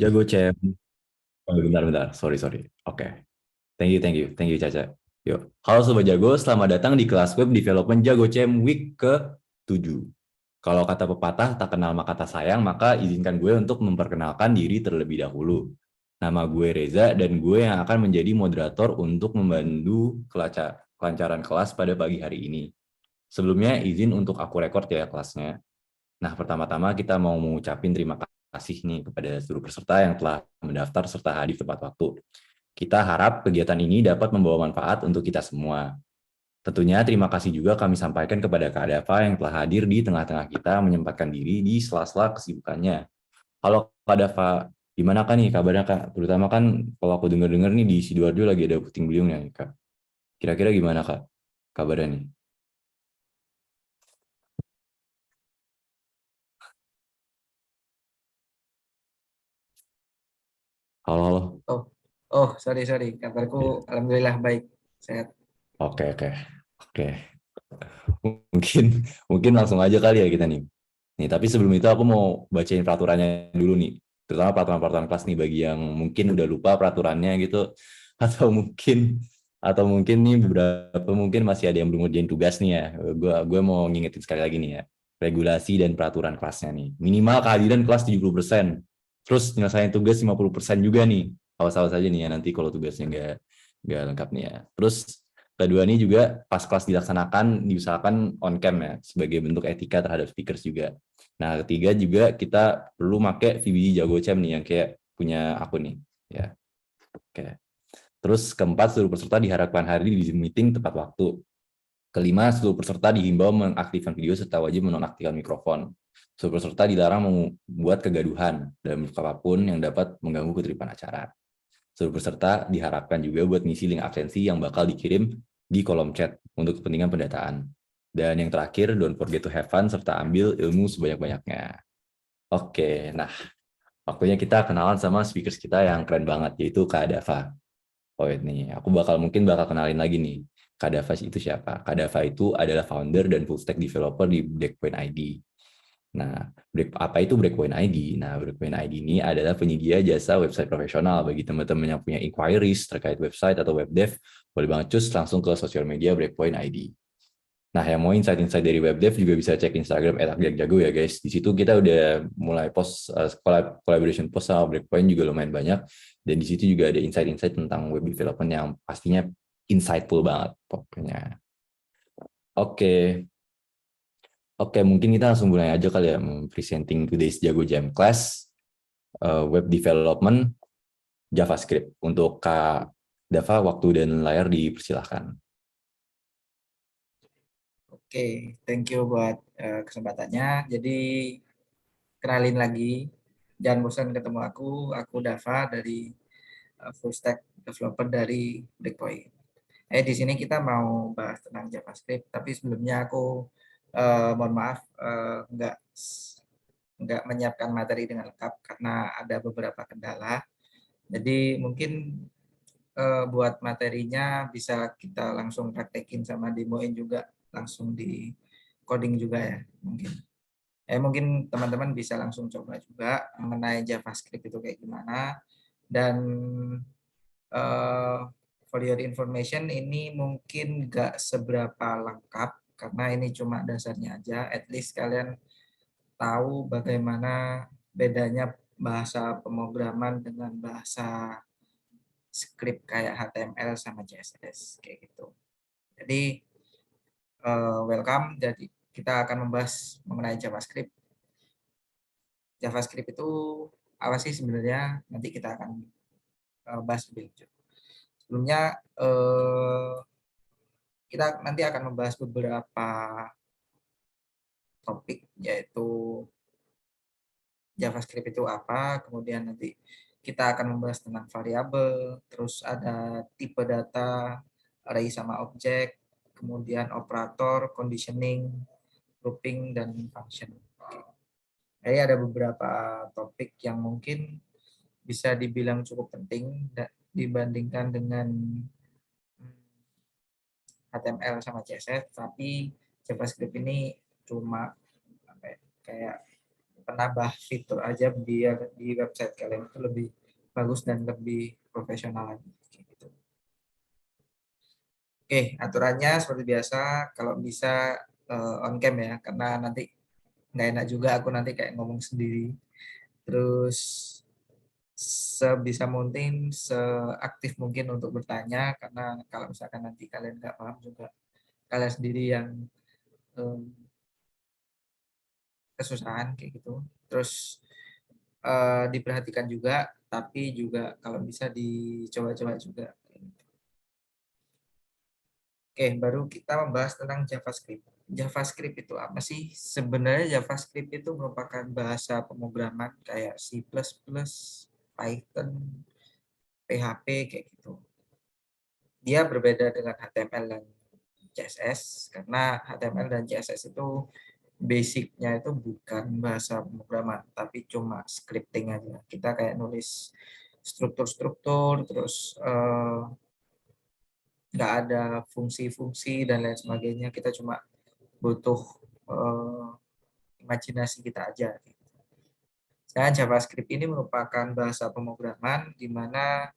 Jago Cem. Oh, bentar. Sorry. Oke. Thank you Caca. Yuk. Halo Sobat Jago, selamat datang di kelas web development Jago Cem week ke-7. Kalau kata pepatah, tak kenal maka tak sayang, maka izinkan gue untuk memperkenalkan diri terlebih dahulu. Nama gue Reza, dan gue yang akan menjadi moderator untuk membantu kelancaran kelas pada pagi hari ini. Sebelumnya, izin untuk aku rekord ya kelasnya. Nah, pertama-tama kita mau mengucapin terima kasih nih kepada seluruh peserta yang telah mendaftar serta hadir tepat waktu. Kita harap kegiatan ini dapat membawa manfaat untuk kita semua. Tentunya terima kasih juga kami sampaikan kepada Kak Dava yang telah hadir di tengah-tengah kita menyempatkan diri di sela-sela kesibukannya. Halo Kak Dava, gimana kan nih kabarnya Kak? Terutama kan kalau aku dengar-dengar nih di Sidoarjo lagi ada puting beliung ya Kak. Kira-kira gimana Kak kabarnya nih? Halo. Oh, sorry. Kabarku Iya. alhamdulillah baik, sehat. Oke. Mungkin mungkin langsung aja kali ya kita nih. Nih, tapi sebelum itu aku mau bacain peraturannya dulu nih. Terutama peraturan-peraturan kelas nih bagi yang mungkin udah lupa peraturannya gitu atau mungkin nih beberapa mungkin masih ada yang belum ngerjain tugas nih ya. Gue mau ngingetin sekali lagi nih ya. Regulasi dan peraturan kelasnya nih. Minimal kehadiran kelas 70%. Terus nyelesain tugas 50% juga nih. Awas-awas aja nih ya nanti kalau tugasnya nggak lengkap nih ya. Terus kedua ini juga pas kelas dilaksanakan diusahakan on cam ya sebagai bentuk etika terhadap speakers juga. Nah, ketiga juga kita perlu pakai VBG Jago Cem nih yang kayak punya aku nih. Ya, oke. Terus keempat, seluruh peserta diharapkan hadir di Zoom meeting tepat waktu. Kelima, seluruh peserta dihimbau mengaktifkan video serta wajib menonaktifkan mikrofon. Seluruh peserta dilarang membuat kegaduhan dan apapun yang dapat mengganggu ketertiban acara. Seluruh peserta diharapkan juga buat ngisi link absensi yang bakal dikirim di kolom chat untuk kepentingan pendataan. Dan yang terakhir, don't forget to have fun serta ambil ilmu sebanyak-banyaknya. Oke, nah waktunya kita kenalan sama speakers kita yang keren banget, yaitu Kak Dava. Oh ini, aku mungkin bakal kenalin lagi nih. Kak Dava itu siapa? Kak Dava itu adalah founder dan full stack developer di Breakpoint ID. Nah, apa itu Breakpoint ID? Nah, Breakpoint ID ini adalah penyedia jasa website profesional bagi teman-teman yang punya inquiries terkait website atau web dev, boleh banget cus langsung ke sosial media Breakpoint ID. Nah, yang mau insight-insight dari web dev juga bisa cek Instagram @jago ya guys. Di situ kita udah mulai post collaboration post sama Breakpoint juga lumayan banyak. Dan di situ juga ada insight-insight tentang web development yang pastinya insightful banget pokoknya. Oke, Oke, mungkin kita langsung mulai aja kali ya, presenting today's Jago Jam class, web development, JavaScript. Untuk Kak Dava, waktu dan layar dipersilahkan. Oke, thank you buat kesempatannya. Jadi kenalin lagi, jangan bosan ketemu aku Dava dari full stack developer dari Breakpoint. Di sini kita mau bahas tentang JavaScript, tapi sebelumnya aku mohon maaf nggak menyiapkan materi dengan lengkap karena ada beberapa kendala. Jadi mungkin buat materinya bisa kita langsung praktekin sama demoin juga langsung di coding juga ya mungkin. Mungkin teman-teman bisa langsung coba juga mengenai JavaScript itu kayak gimana dan uh, for your information ini mungkin nggak seberapa lengkap karena ini cuma dasarnya aja. At least kalian tahu bagaimana bedanya bahasa pemrograman dengan bahasa script kayak HTML sama CSS kayak gitu. Jadi welcome. Jadi kita akan membahas mengenai JavaScript. JavaScript itu apa sih sebenarnya? Nanti kita akan bahas lebih lanjut. Sebelumnya kita nanti akan membahas beberapa topik yaitu JavaScript itu apa, kemudian nanti kita akan membahas tentang variabel, terus ada tipe data, array sama objek, kemudian operator, conditioning, grouping, dan function. Jadi ada beberapa topik yang mungkin bisa dibilang cukup penting dibandingkan dengan HTML sama CSS, tapi JavaScript ini cuma apa ya, kayak penambah fitur aja biar di website kalian itu lebih bagus dan lebih profesional lagi. Gitu. Oke, aturannya seperti biasa, kalau bisa on cam ya, karena nanti nggak enak juga aku nanti kayak ngomong sendiri. Terus sebisa mungkin seaktif mungkin untuk bertanya, karena kalau misalkan nanti kalian nggak paham juga kalian sendiri yang em, kesusahan kayak gitu. Terus diperhatikan juga, tapi juga kalau bisa dicoba-coba juga. Oke, baru kita membahas tentang JavaScript. JavaScript itu apa sih? Sebenarnya JavaScript itu merupakan bahasa pemrograman kayak C++, Python, PHP kayak gitu. Dia berbeda dengan HTML dan CSS karena HTML dan CSS itu basicnya itu bukan bahasa pemrograman, tapi cuma scripting aja. Kita kayak nulis struktur-struktur, terus nggak ada fungsi-fungsi dan lain sebagainya. Kita cuma butuh eh, imajinasi kita aja. Nah, JavaScript ini merupakan bahasa pemrograman di mana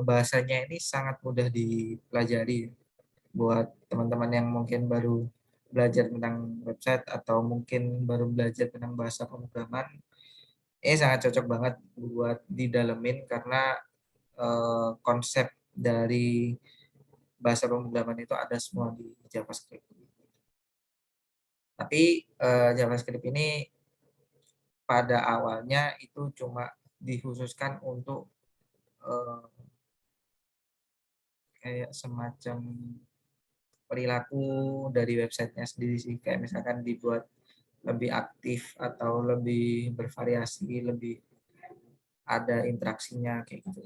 bahasanya ini sangat mudah dipelajari buat teman-teman yang mungkin baru belajar tentang website atau mungkin baru belajar tentang bahasa pemrograman. Ini sangat cocok banget buat didalemin karena konsep dari bahasa pemrograman itu ada semua di JavaScript. Tapi JavaScript ini pada awalnya itu cuma dikhususkan untuk eh, kayak semacam perilaku dari websitenya sendiri sih. Kayak misalkan dibuat lebih aktif atau lebih bervariasi, lebih ada interaksinya kayak gitu.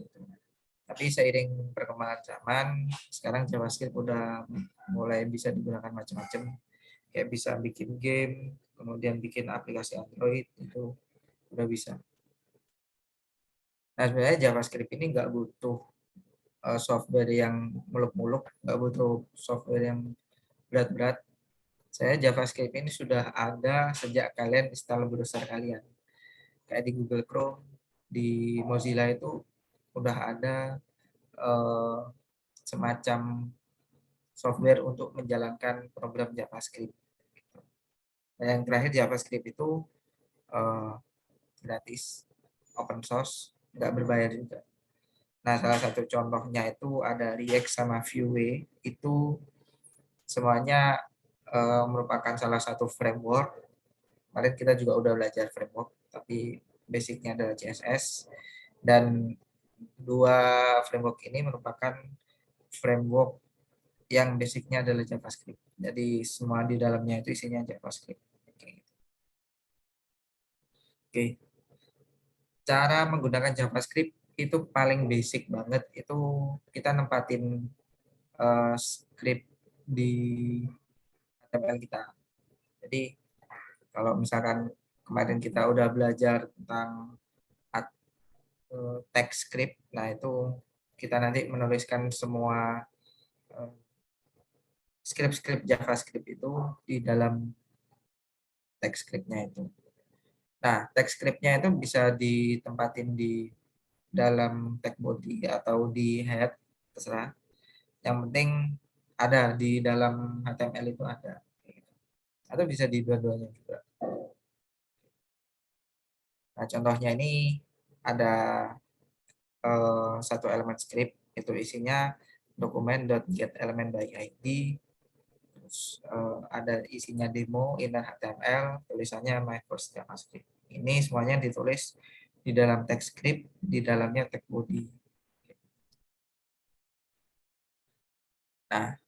Tapi seiring perkembangan zaman, sekarang JavaScript udah mulai bisa digunakan macam-macam. Kayak bisa bikin game, kemudian bikin aplikasi Android, itu udah bisa. Nah, sebenarnya JavaScript ini nggak butuh software yang muluk-muluk, nggak butuh software yang berat-berat. Saya JavaScript ini sudah ada sejak kalian install browser kalian. Kayak di Google Chrome, di Mozilla itu udah ada eh, semacam software untuk menjalankan program JavaScript. Dan yang terakhir JavaScript itu eh, gratis, open source, nggak berbayar juga. Nah, salah satu contohnya itu ada React sama Vue, itu semuanya merupakan salah satu framework. Kemarin kita juga udah belajar framework, tapi basicnya adalah CSS. Dan dua framework ini merupakan framework yang basicnya adalah JavaScript. Jadi semua di dalamnya itu isinya JavaScript. Oke, cara menggunakan JavaScript itu paling basic banget. Itu kita nempatin script di HTML kita. Jadi kalau misalkan kemarin kita udah belajar tentang text script, nah itu kita nanti menuliskan semua script-script JavaScript itu di dalam text scriptnya itu. Nah, text scriptnya itu bisa ditempatin di dalam tag body atau di head, terserah. Yang penting ada di dalam HTML itu ada. Atau bisa di dua-duanya juga. Nah, contohnya ini ada satu elemen script, itu isinya document.getElementById, terus ada isinya demo inner HTML, tulisannya my first JavaScript. Ini semuanya ditulis di dalam text script, di dalamnya tag body. Nah,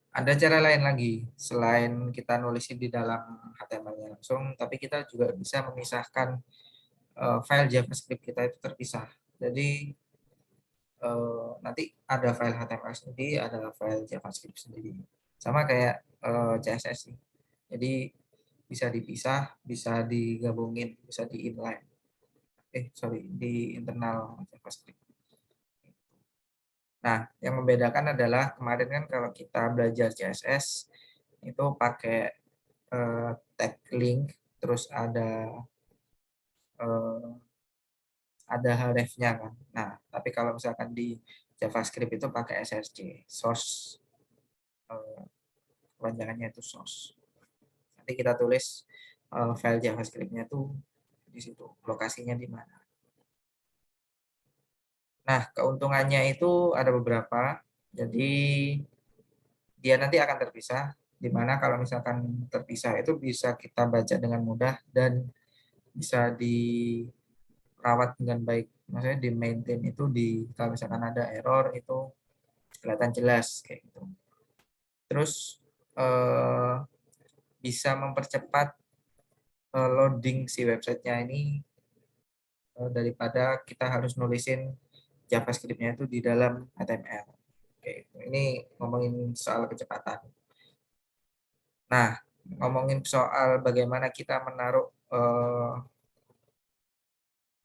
ada cara lain lagi selain kita nulisin di dalam HTML-nya langsung, tapi kita juga bisa memisahkan file JavaScript kita itu terpisah. Jadi nanti ada file HTML sendiri, ada file JavaScript sendiri. Sama kayak CSS sih. Jadi bisa dipisah, bisa digabungin, bisa di inline. Sorry, di internal JavaScript. Nah, yang membedakan adalah kemarin kan kalau kita belajar CSS itu pakai tag link. terus ada href-nya kan. Nah, tapi kalau misalkan di JavaScript itu pakai SRC, source, kepanjangannya itu source. Nanti kita tulis file JavaScript-nya tuh di situ, lokasinya di mana. Nah, keuntungannya itu ada beberapa. Jadi dia nanti akan terpisah, di mana kalau misalkan terpisah itu bisa kita baca dengan mudah dan bisa dirawat dengan baik. Maksudnya di maintain itu kalau misalkan ada error itu kelihatan jelas kayak gitu. Terus eh, bisa mempercepat loading si websitenya ini daripada kita harus nulisin JavaScript-nya itu di dalam HTML. Oke, ini ngomongin soal kecepatan. Nah, ngomongin soal bagaimana kita menaruh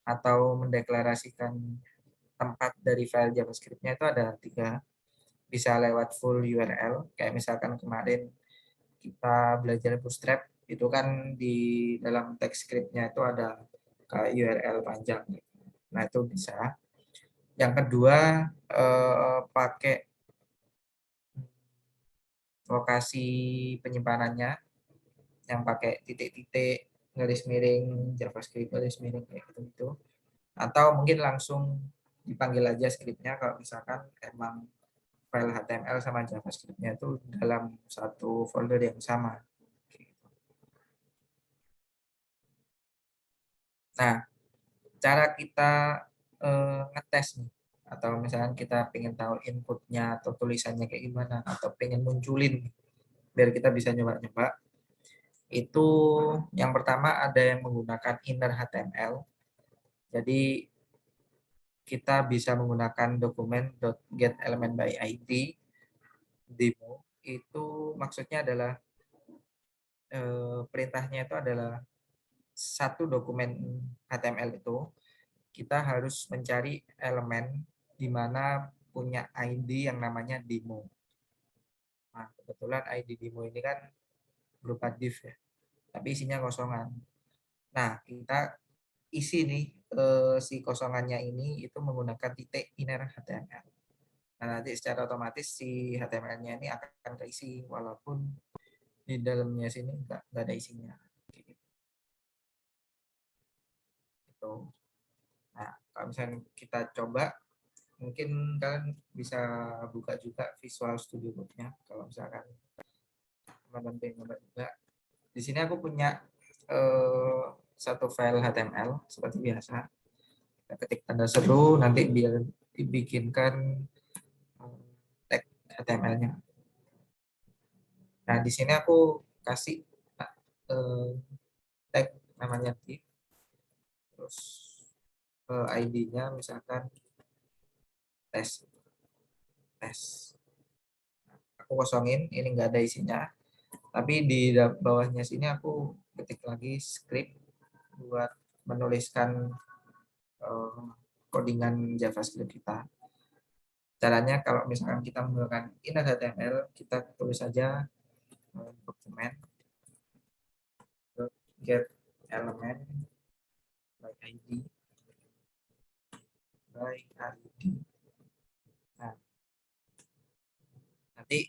atau mendeklarasikan tempat dari file JavaScript-nya itu ada 3. Bisa lewat full URL, kayak misalkan kemarin kita belajar Bootstrap, itu kan di dalam teks script-nya itu ada kayak URL panjang. Nah, itu bisa. Yang kedua, pakai lokasi penyimpanannya yang pakai titik-titik, garis miring, JavaScript, garis miring kayak gitu. Atau mungkin langsung dipanggil aja script-nya kalau misalkan emang file HTML sama JavaScript-nya itu dalam satu folder yang sama. Nah, cara kita ngetes nih, atau misalkan kita pengen tahu inputnya atau tulisannya kayak gimana, atau pengen munculin biar kita bisa nyoba-nyoba, itu yang pertama ada yang menggunakan inner HTML. Jadi kita bisa menggunakan dokumen .getElementById demo. Itu maksudnya adalah perintahnya itu adalah satu dokumen HTML itu kita harus mencari elemen di mana punya ID yang namanya demo. Nah, kebetulan ID demo ini kan berupa div ya, tapi isinya kosongan. Nah, kita isi nih si kosongannya ini itu menggunakan titik inner HTML. Nah, nanti secara otomatis si HTML-nya ini akan keisi walaupun di dalamnya sini nggak ada isinya. Gitu. Nah, kalau misalnya kita coba, mungkin kalian bisa buka juga Visual Studio Code-nya. Kalau misalkan teman-teman pengen coba juga. Di sini aku punya satu file HTML seperti biasa. Kita ketik tanda seru, nanti biar dibikinkan tag HTML-nya. Nah, di sini aku kasih tag namanya div, terus ID-nya misalkan tes. Aku kosongin, ini nggak ada isinya. Tapi di bawahnya sini aku ketik lagi script buat menuliskan codingan JavaScript kita. Caranya kalau misalkan kita menggunakan inner HTML, kita tulis saja dokumen get element by ID by ID. Nah, nanti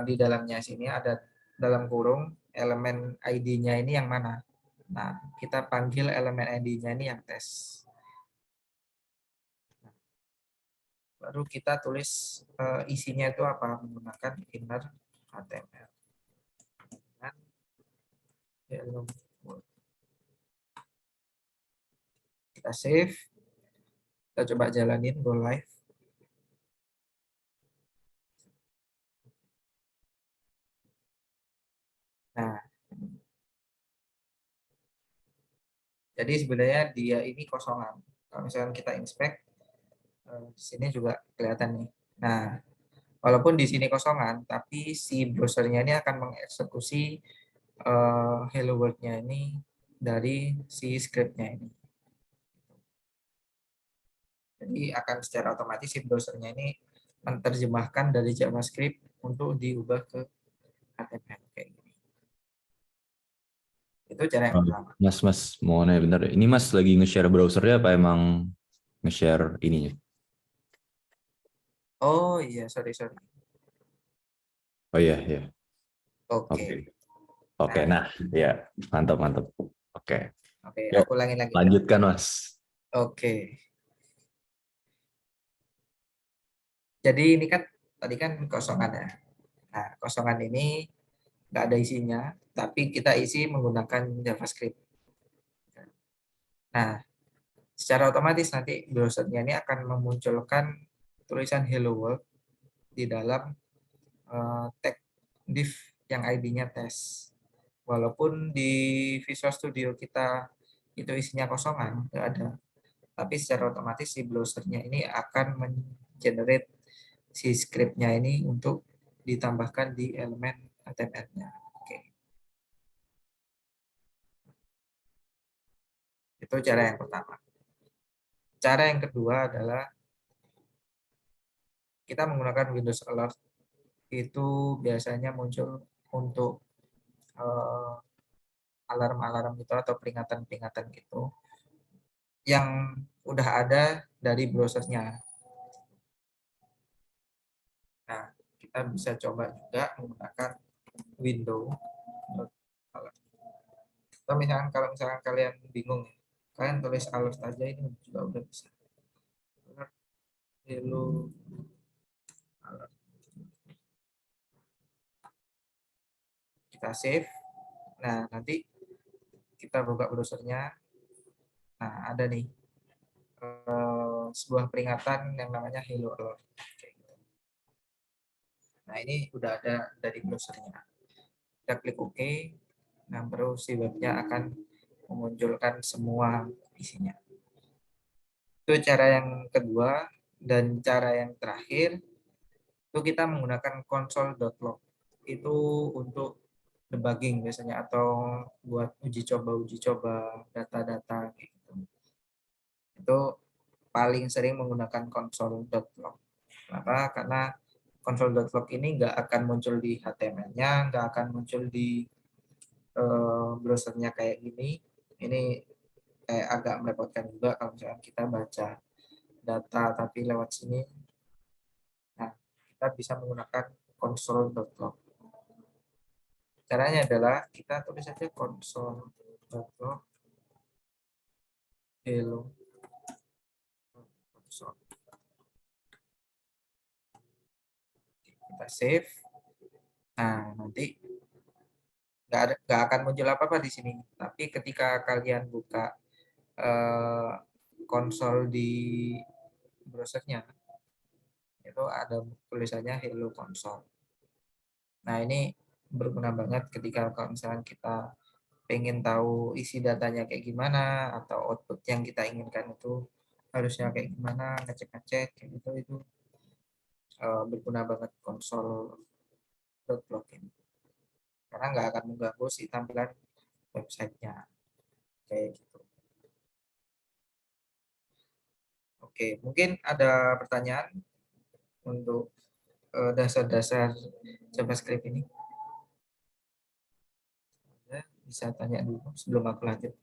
di dalamnya sini ada dalam kurung elemen ID-nya ini yang mana. Nah, kita panggil elemen ID-nya ini yang tes. Baru kita tulis isinya itu apa menggunakan inner HTML. Kita save, kita coba jalanin go live. Nah, jadi sebenarnya dia ini kosongan. Kalau misalnya kita inspect, di sini juga kelihatan nih. Nah, walaupun di sini kosongan, tapi si browsernya ini akan mengeksekusi hello world-nya ini dari si script-nya ini. Jadi akan secara otomatis si browsernya ini menerjemahkan dari JavaScript untuk diubah ke HTML kayak gini. Itu cara yang Oh, pertama. Mas, mau nanya bentar deh. Ini Mas lagi nge-share browsernya apa emang nge-share ininya? Oh iya, sorry sorry. Oh iya, iya. Oke. Oke. Oke, Nah, nah, ya, mantap, mantap. Oke. oke, Yuk, aku ulangi lagi ya. lanjutkan, Mas. Oke. Jadi ini kan tadi kan kosongan ya. Nah, kosongan ini nggak ada isinya, tapi kita isi menggunakan JavaScript. Nah, secara otomatis nanti browsernya ini akan memunculkan tulisan Hello World di dalam tag div yang ID-nya tes. Walaupun di Visual Studio kita itu isinya kosongan, nggak ada. Tapi secara otomatis si browsernya ini akan men-generate si script-nya ini untuk ditambahkan di elemen HTML-nya. Oke, itu cara yang pertama. Cara yang kedua adalah kita menggunakan Windows Alert, itu biasanya muncul untuk eh, alarm-alarm itu atau peringatan-peringatan gitu yang udah ada dari browsernya. Nah, kita bisa coba juga menggunakan Windows Alert. Atau misalkan kalau misalkan kalian bingung, kalian tulis alert aja ini juga udah bisa. Alert, hello, alert. Kita save. Nah, nanti kita buka browsernya. Nah, ada nih sebuah peringatan yang namanya hello alert. Nah, ini udah ada dari browsernya. Kita klik OK. Nah, baru si webnya akan memunculkan semua isinya. Itu cara yang kedua. Dan cara yang terakhir, itu kita menggunakan console.log. Itu untuk debugging biasanya atau buat uji coba data-data gitu. Itu paling sering menggunakan console.log. Kenapa? Karena console.log ini nggak akan muncul di HTML-nya, nggak akan muncul di browsernya kayak gini. Ini kayak agak merepotkan juga kalau misalnya kita baca data tapi lewat sini. Nah, kita bisa menggunakan console.log. Caranya adalah kita tulis saja console.log hello console. Kita save. Nah, nanti nggak akan muncul apa-apa di sini. Tapi ketika kalian buka eh, konsol di browsernya, itu ada tulisannya hello console. Nah, ini berguna banget ketika kalau misalnya kita pengen tahu isi datanya kayak gimana atau output yang kita inginkan itu harusnya kayak gimana, ngecek-ngecek kayak gitu itu berguna banget console.log ini. Karena nggak akan mengganggu si tampilan websitenya kayak gitu. Oke, mungkin ada pertanyaan untuk dasar-dasar JavaScript ini. Ya, bisa tanya dulu sebelum aku lanjut.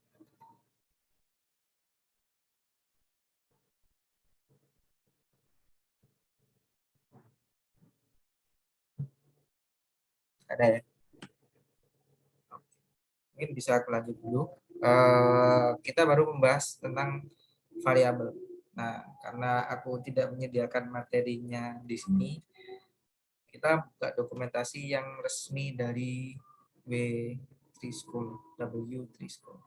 Ada ya? Mungkin bisa aku lanjut dulu. Kita baru membahas tentang variabel. Nah, karena aku tidak menyediakan materinya di sini, kita buka dokumentasi yang resmi dari W3 School, W3 School.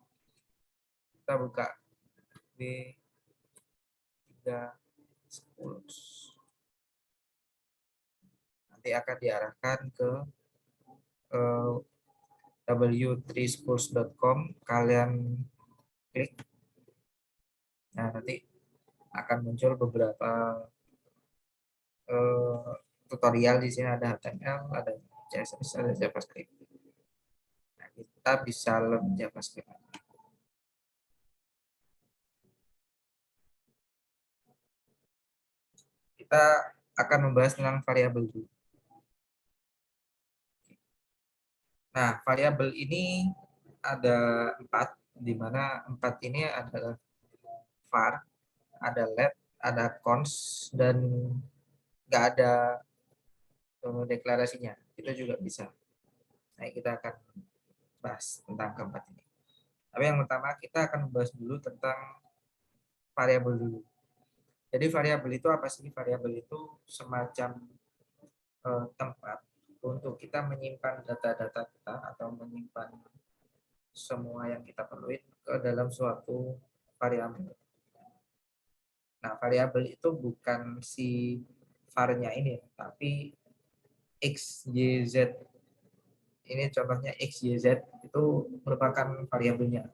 Kita buka W3 Schools. Nanti akan diarahkan ke w3schools.com. Kalian klik. Nah, nanti akan muncul beberapa tutorial. Di sini ada HTML, ada CSS, ada JavaScript. Nah, kita bisa learn JavaScript. Kita akan membahas tentang variabel dulu. Nah, variabel ini ada 4, di mana 4 ini adalah var, ada let, ada cons, dan nggak ada deklarasinya. Itu juga bisa. Nah, kita akan bahas tentang keempat ini. Tapi yang pertama kita akan bahas dulu tentang variabel dulu. Jadi variabel itu apa sih? Variabel itu semacam tempat untuk kita menyimpan data-data kita atau menyimpan semua yang kita perluin ke dalam suatu variabel. Nah, variabel itu bukan si var-nya ini, tapi x, y, z. Ini contohnya x, y, z itu merupakan variabelnya.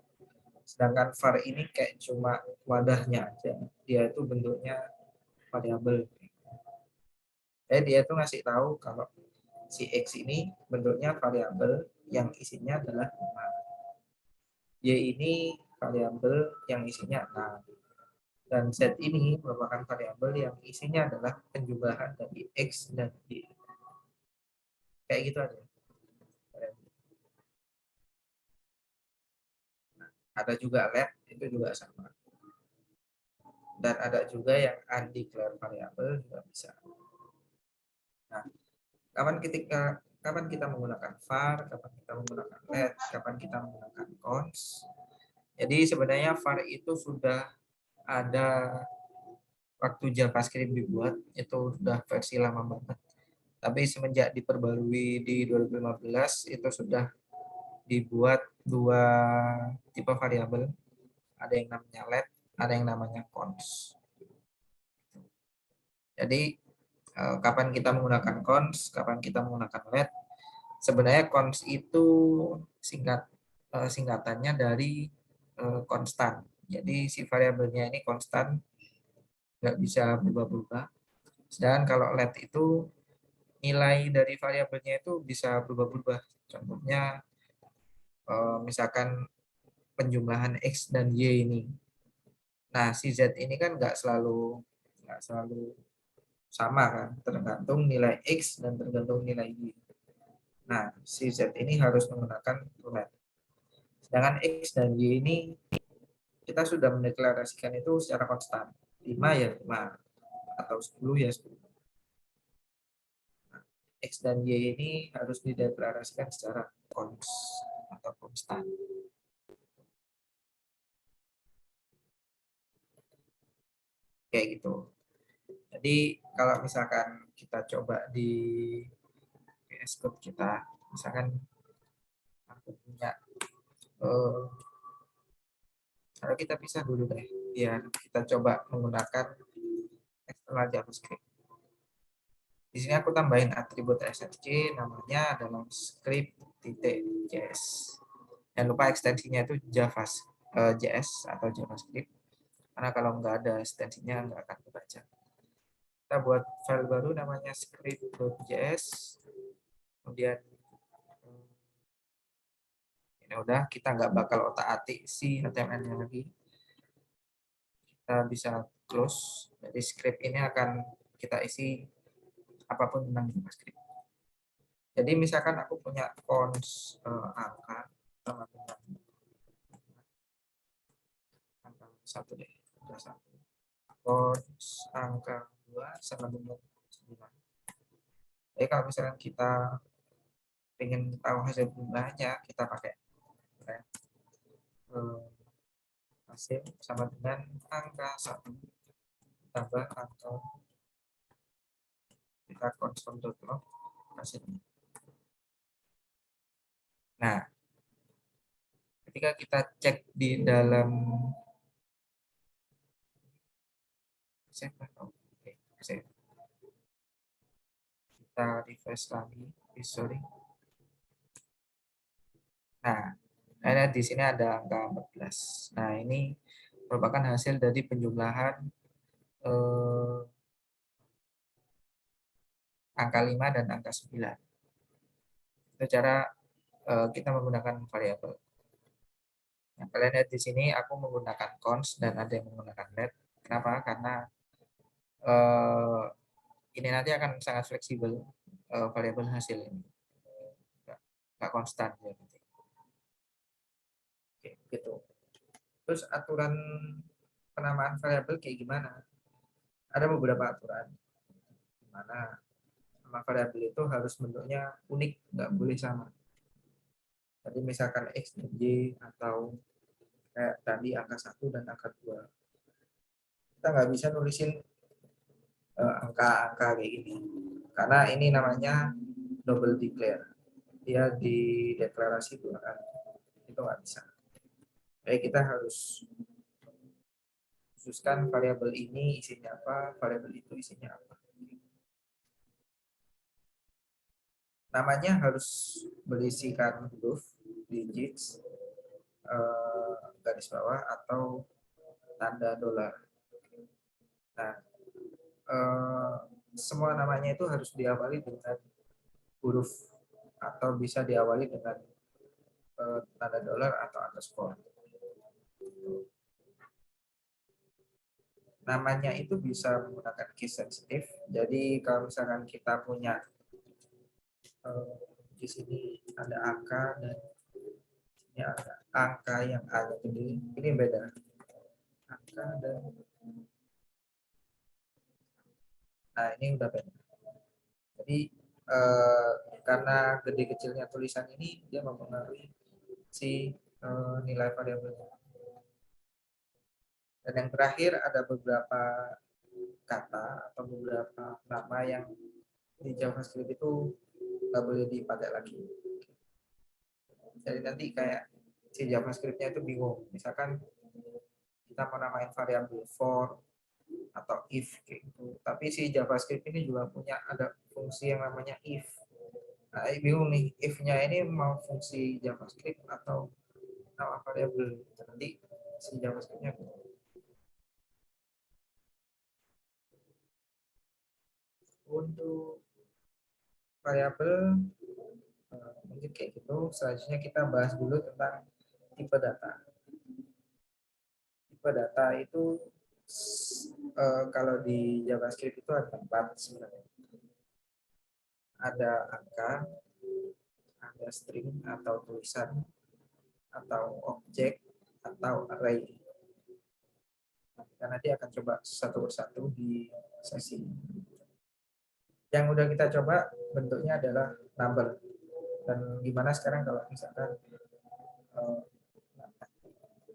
Sedangkan var ini kayak cuma wadahnya aja. Dia itu bentuknya variabel. Dia tuh ngasih tahu kalau si x ini bentuknya variabel yang isinya adalah 5. Y ini variabel yang isinya 6. Dan Z ini merupakan variabel yang isinya adalah penjumlahan dari X dan Y. Kayak gitu aja. Ada juga let, itu juga sama. Dan ada juga yang undeclared variable juga bisa. Nah, kapan kita menggunakan var, kapan kita menggunakan let, kapan kita menggunakan cons. Jadi sebenarnya var itu sudah ada waktu JavaScript dibuat, itu sudah versi lama banget. Tapi semenjak diperbarui di 2015 itu sudah dibuat 2 tipe variabel, ada yang namanya let, ada yang namanya cons. Jadi kapan kita menggunakan cons, kapan kita menggunakan let. Sebenarnya cons itu singkatannya dari konstan. Jadi si variabelnya ini konstan, nggak bisa berubah-ubah. Sedangkan kalau let itu nilai dari variabelnya itu bisa berubah-ubah. Contohnya misalkan penjumlahan X dan Y ini. Nah, si Z ini kan nggak selalu sama kan, tergantung nilai X dan tergantung nilai Y. Nah, si Z ini harus menggunakan let. Sedangkan X dan Y ini kita sudah mendeklarasikan itu secara konstan. 5 ya 5, atau 10 ya 10. Nah, X dan Y ini harus dideklarasikan secara cons atau konstan. Kayak gitu. Jadi kalau misalkan kita coba di VS Code kita, misalkan aku punya, kalau kita pisah dulu deh, biar kita coba menggunakan eksternal JavaScript. Di sini aku tambahin atribut SRC, namanya adalah script.js. Jangan lupa ekstensinya itu JS atau JavaScript, karena kalau nggak ada ekstensinya nggak akan dibaca. Kita buat file baru namanya script.js, kemudian ini udah, kita nggak bakal otak-atik si HTML-nya lagi. Kita bisa close. Jadi script ini akan kita isi apapun tentang JavaScript. Jadi misalkan aku punya cons angka sama dengan angka 1 deh, angka 1. Cons angka 2 sama dengan 9. Jadi kalau misalkan kita ingin tahu hasil jumlahnya, kita pakai hasil sama dengan angka 1 tambah angka, kita console.log hasilnya. Nah, ketika kita cek di dalam kita refresh lagi, sorry. Nah, di sini ada angka 14. Nah, ini merupakan hasil dari penjumlahan angka 5 dan angka 9. Itu cara kita menggunakan variabel. Nah, kalian lihat di sini aku menggunakan cons dan ada yang menggunakan let. Kenapa? Karena ini nanti akan sangat fleksibel variabel hasil ini. Nggak konstan ya. gitu. Terus aturan penamaan variabel kayak gimana? Ada beberapa aturan di mana nama variabel itu harus bentuknya unik, nggak boleh sama. Jadi misalkan X dan Y atau kayak tadi angka 1 dan angka 2. Kita nggak bisa nulisin angka-angka kayak gini. Karena ini namanya double declare. Dia dideklarasi dua kali. Itu nggak bisa. Jadi kita harus khususkan variabel ini isinya apa, variabel itu isinya apa. Namanya harus berisikan huruf, digits, garis bawah atau tanda dolar. Nah, semua namanya itu harus diawali dengan huruf atau bisa diawali dengan tanda dolar atau underscore. Namanya itu bisa menggunakan case sensitive. Jadi kalau misalkan kita punya di sini ada angka dan ini ada angka yang agak gede, ini beda. Angka dan nah ini udah beda. Jadi karena gede kecilnya tulisan ini dia mempengaruhi si nilai variabelnya. Dan yang terakhir ada beberapa kata atau beberapa nama yang di JavaScript itu nggak boleh dipakai lagi. Jadi nanti kayak si JavaScript-nya itu bingung. Misalkan kita mau namain variabel for atau if kayak gitu. Tapi si JavaScript ini juga punya ada fungsi yang namanya if. Nah, bingung nih, if-nya ini mau fungsi JavaScript atau nama variabel. Nanti si JavaScript-nya untuk variabel mungkin kayak gitu. Selanjutnya kita bahas dulu tentang tipe data. Tipe data itu kalau di JavaScript itu ada 4 sebenarnya. Ada angka, ada string atau tulisan, atau objek, atau array. Kita nanti akan coba satu persatu di sesi. Yang udah kita coba bentuknya adalah number. Dan gimana sekarang kalau misalkan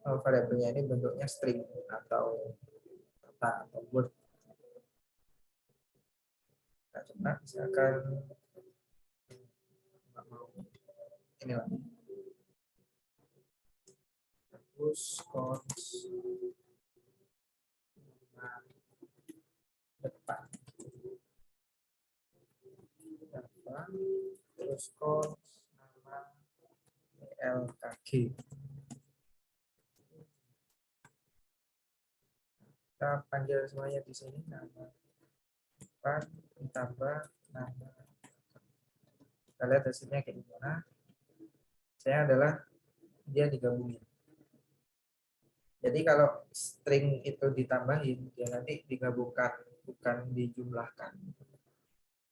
variabelnya ini bentuknya string atau kata atau word. Kita coba misalkan ini lagi. Terus cons depan. Terus cons nama LKG. Kita panggil semuanya di sini nama depan ditambah nama. Kita lihat hasilnya kayak gimana. Saya adalah dia digabungin. Jadi kalau string itu ditambahin, dia nanti digabungkan, bukan dijumlahkan.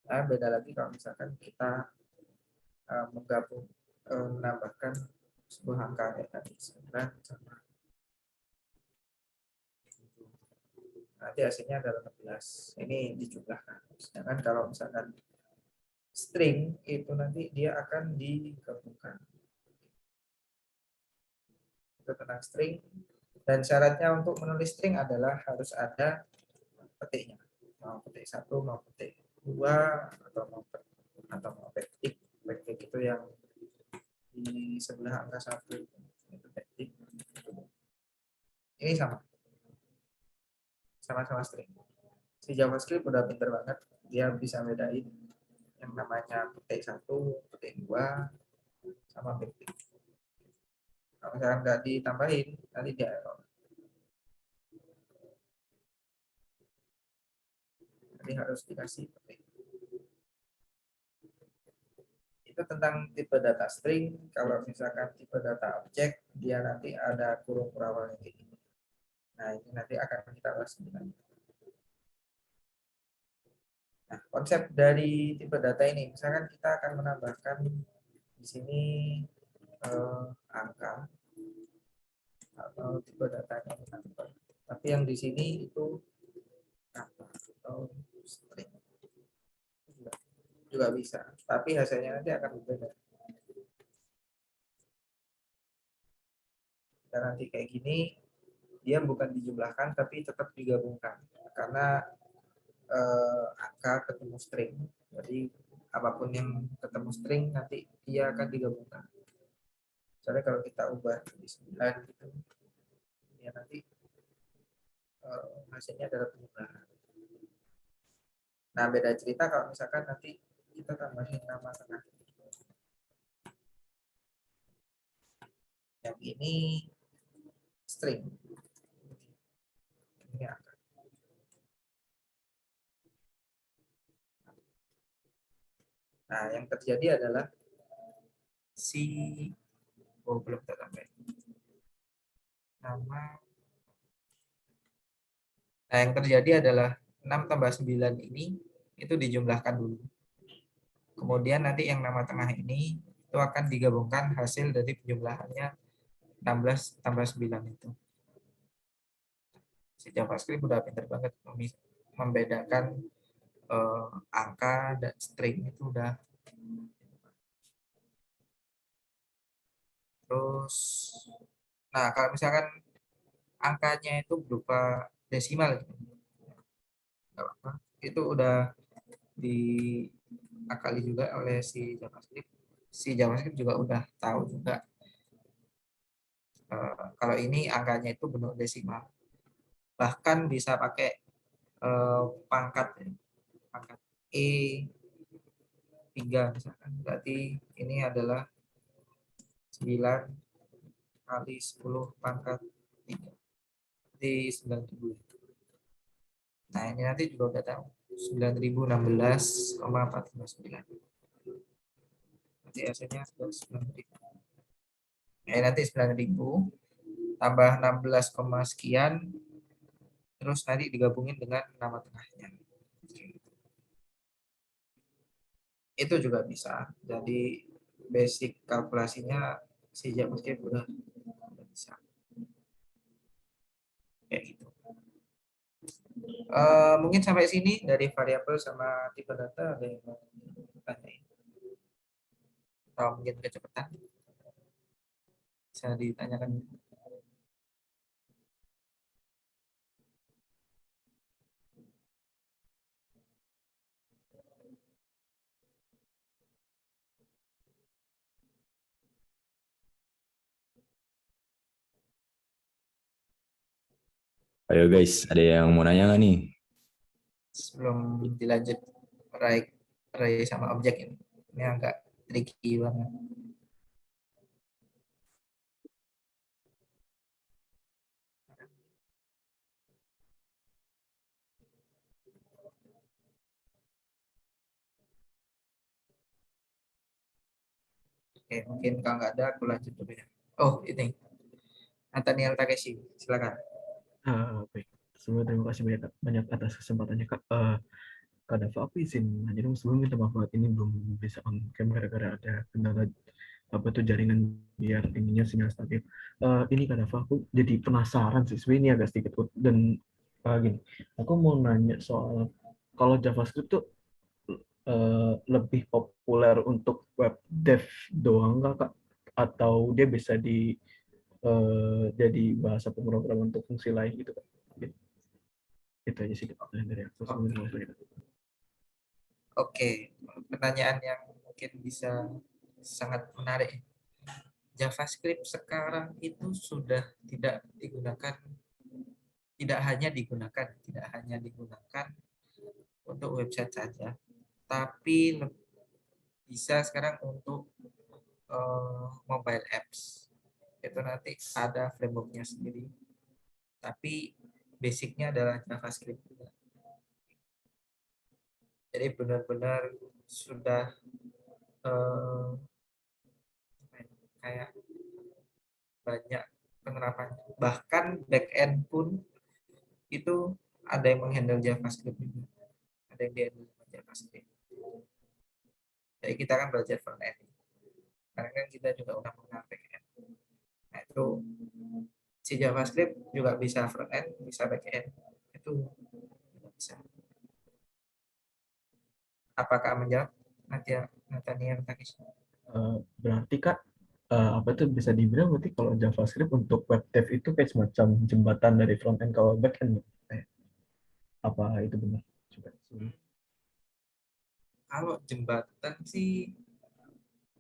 Nah, beda lagi kalau misalkan kita menggabung, menambahkan sebuah angka kayak tadi 9 sama 7. Nanti hasilnya adalah 16. Ini dijumlahkan. Sedangkan kalau misalkan string itu nanti dia akan digabungkan. Itu tentang string. Dan syaratnya untuk menulis string adalah harus ada petiknya. Mau petik 1, mau petik 2, atau mau petik itu yang di sebelah angka 1 itu petik. Ini sama-sama string. Si JavaScript udah pinter banget, dia bisa bedain yang namanya petik 1, petik 2, sama petik. Kalau misalnya nggak ditambahin, nanti dia error. Jadi harus dikasih petik. Itu tentang tipe data string. Kalau misalkan tipe data objek, dia nanti ada kurung perawalnya kayak gini. Nah, ini nanti akan kita bahas lebih lanjut. Nah, konsep dari tipe data ini, misalkan kita akan menambahkan di sini angka atau tipe datanya bukan. Tapi yang di sini itu kata atau string juga bisa. Tapi hasilnya nanti akan berbeda. Dan nanti kayak gini dia bukan dijumlahkan tapi tetap digabungkan karena angka ketemu string. Jadi apapun yang ketemu string nanti dia akan digabungkan. Misalnya kalau kita ubah jadi 9 gitu, ya nanti hasilnya adalah penjumlahan. Nah beda cerita kalau misalkan nanti kita tambahin nama tengah. Yang ini string. Ini angka. Nah yang terjadi adalah si belum tersampai nama. Nah yang terjadi adalah 6 tambah 9 ini itu dijumlahkan dulu. Kemudian nanti yang nama tengah ini itu akan digabungkan hasil dari penjumlahannya 16 tambah 9 itu. Si JavaScript udah pinter banget membedakan angka dan string itu udah. Terus, nah kalau misalkan angkanya itu berupa desimal, itu udah diakali juga oleh si JavaScript. Si JavaScript juga udah tahu juga kalau ini angkanya itu bentuk desimal. Bahkan bisa pakai pangkat pangkat E3 misalkan. Berarti ini adalah 9 kali 10 pangkat 3. Jadi 9.000. Nah ini nanti juga udah tahu. 9.016,459. Nanti hasilnya 9.000. Nanti 9.000 tambah 16, sekian. Terus nanti digabungin dengan nama tengahnya. Itu juga bisa. Jadi basic kalkulasinya si JavaScript udah bisa. Kayak gitu. Mungkin sampai sini dari variabel sama tipe data ada yang mau ditanyain atau mungkin kecepatan bisa ditanyakan. Ayo guys, ada yang mau nanya nggak nih? Sebelum dilanjut array sama objek ini agak tricky banget. Oke, mungkin kalau nggak ada aku lanjut dulu ya. Oh ini Nathaniel Takeshi, silakan. Baik, sebelumnya terima kasih banyak, banyak atas kesempatannya Kak. Kak Dava, aku izin nanya dong, sebelum minta maaf banget ini belum bisa on cam gara-gara ada kendala apa tuh jaringan biar ininya sinyal stabil. Ini Kak Dava, aku jadi penasaran sih, sebenarnya ini agak sedikit dan gini, aku mau nanya soal kalau JavaScript tuh lebih populer untuk web dev doang nggak Kak? Atau dia bisa jadi bahasa pemrograman untuk fungsi lain gitu Kak? Itu aja sih dari aku. Oke, pertanyaan yang mungkin bisa sangat menarik. JavaScript sekarang itu sudah tidak digunakan, tidak hanya digunakan untuk website saja, tapi bisa sekarang untuk mobile apps. Itu nanti ada frameworknya sendiri, tapi basicnya adalah JavaScript juga. Jadi benar-benar sudah kayak banyak penerapan. Bahkan backend pun itu ada yang menghandle JavaScript juga. Ada yang dihandle dengan JavaScript. Jadi kita kan belajar front end. Karena kan kita juga udah mengenal backend. Nah itu si JavaScript juga bisa front end, bisa back end. Itu juga bisa. Apakah menjawab Nathaniel Takis? Berarti Kak, apa tuh bisa dibilang berarti kalau JavaScript untuk web dev itu kayak semacam jembatan dari front end ke back end. Apa itu benar? Coba. Kalau jembatan sih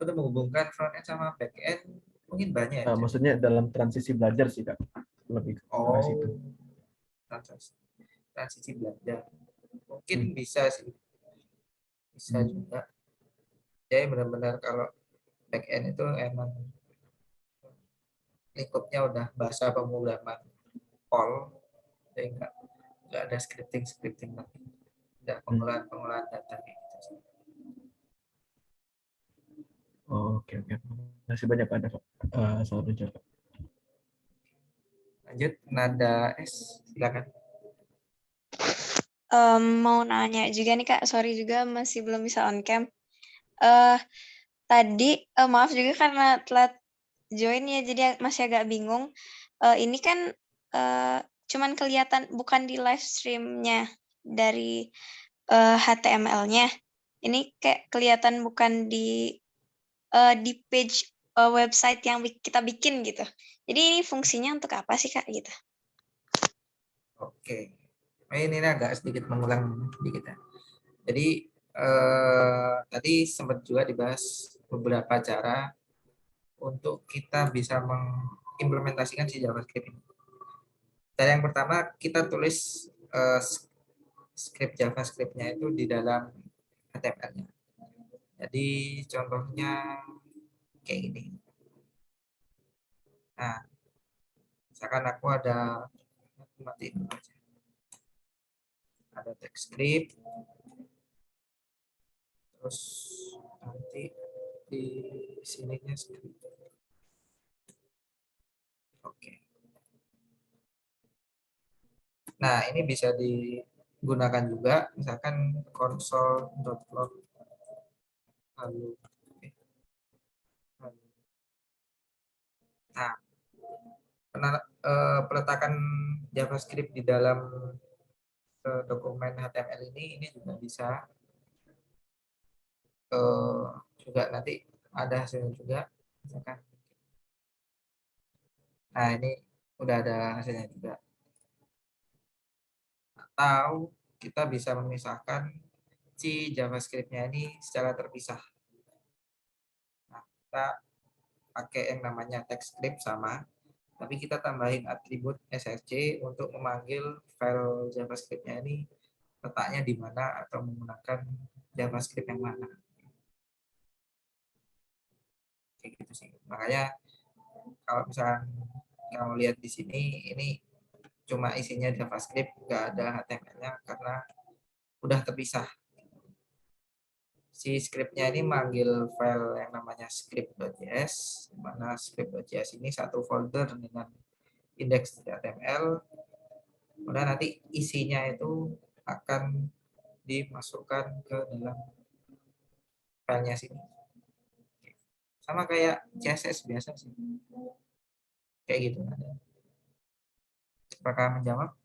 untuk menghubungkan front end sama back end mungkin banyak ya. Maksudnya dalam transisi belajar sih Kak, lebih ke arah situ. Oh, transisi belajar. Mungkin bisa sih, bisa juga. Jadi benar-benar kalau back end itu emang lingkupnya udah bahasa pemrograman all, jadi nggak ada scripting lagi, udah pengolahan data gitu sih. Oh, oke. Masih banyak ada Pak. Selalu jawab. Lanjut, Nada S, silakan. Mau nanya juga nih Kak, sorry juga masih belum bisa on cam. Tadi maaf juga karena telat join ya, jadi masih agak bingung. Ini kan cuman kelihatan bukan di live streamnya dari HTML-nya. Ini kayak kelihatan bukan di page website yang kita bikin gitu. Jadi ini fungsinya untuk apa sih Kak gitu? Oke, ini agak sedikit mengulang sedikit ya. Jadi tadi sempat juga dibahas beberapa cara untuk kita bisa mengimplementasikan si JavaScript ini. Cara yang pertama, kita tulis script JavaScript-nya itu di dalam HTML-nya. Jadi contohnya kayak gini. Nah, misalkan aku matiin dulu aja. Ada text script, terus nanti di sininya script. Oke. Nah, ini bisa digunakan juga, misalkan console.log lalu. Nah, peletakan JavaScript di dalam dokumen HTML ini juga bisa juga nanti ada hasilnya juga, misalkan. Nah, ini udah ada hasilnya juga. Atau kita bisa memisahkan si JavaScript-nya ini secara terpisah. Nah, kita pakai yang namanya text script sama, tapi kita tambahin atribut src untuk memanggil file JavaScript-nya ini letaknya di mana atau menggunakan JavaScript yang mana. Kayak gitu sih. Makanya kalau misalnya kamu lihat di sini, ini cuma isinya JavaScript, nggak ada HTML-nya karena udah terpisah. Si script-nya ini manggil file yang namanya script.js, di mana script.js ini satu folder dengan indeks HTML. Kemudian nanti isinya itu akan dimasukkan ke dalam filenya sini. Sama kayak CSS biasa sih. Kayak gitu. Apakah menjawab?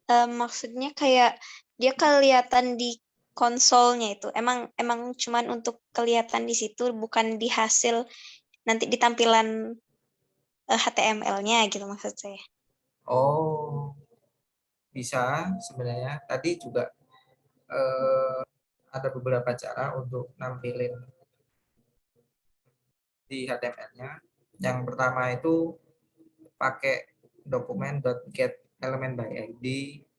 Maksudnya kayak dia kelihatan di konsolnya itu. Emang cuman untuk kelihatan di situ, bukan di hasil nanti di tampilan HTML-nya gitu maksud saya. Oh, bisa sebenarnya. Tadi juga ada beberapa cara untuk nampilin di HTML-nya. Yang pertama itu pakai dokumen .get element by id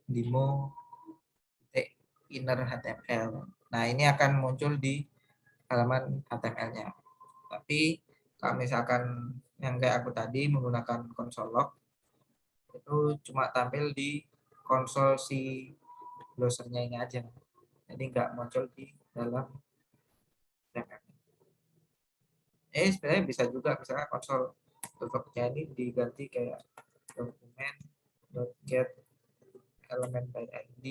demo inner HTML. Nah, ini akan muncul di halaman HTML-nya. Tapi kalau misalkan yang kayak aku tadi menggunakan console log, itu cuma tampil di konsol si browsernya ini aja. Jadi nggak muncul di dalam HTML. Sebenarnya bisa juga misalnya konsol lognya ini diganti kayak dokumen .get element by id.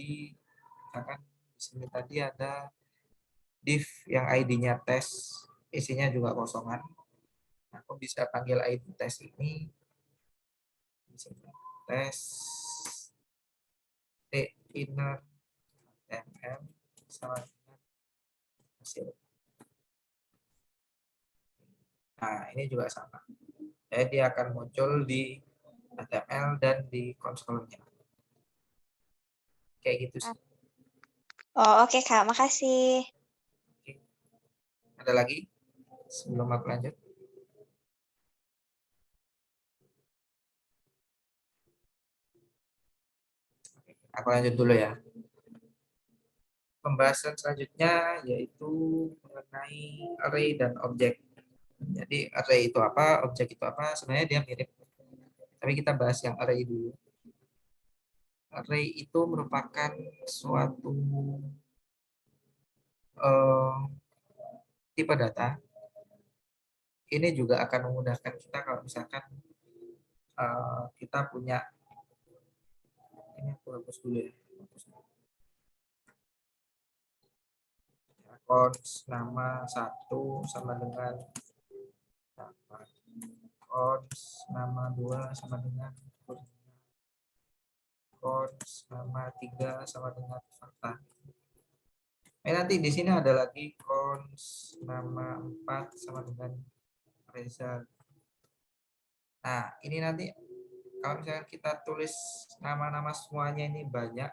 Misalkan di sini tadi ada div yang id-nya tes, isinya juga kosongan. Aku bisa panggil ID tes ini, bisa tes t inner HTML sama dengan hasil. Nah, ini juga sama. Jadi dia akan muncul di HTML dan di konsolnya. Kayak gitu sih. Oh, oke Kak, makasih. Oke. Ada lagi sebelum aku lanjut? Oke, aku lanjut dulu ya. Pembahasan selanjutnya yaitu mengenai array dan objek. Jadi array itu apa, objek itu apa, sebenarnya dia mirip. Tapi kita bahas yang array dulu. Array itu merupakan suatu tipe data. Ini juga akan memudahkan kita kalau misalkan kita punya, ini aku hapus dulu ya. Cons nama 1 sama dengan cons nama 2 sama dengan cons nama 3 sama dengan fakta. Nanti di sini ada lagi cons nama 4 sama dengan result. Nah, ini nanti kalau misalnya kita tulis nama-nama semuanya ini banyak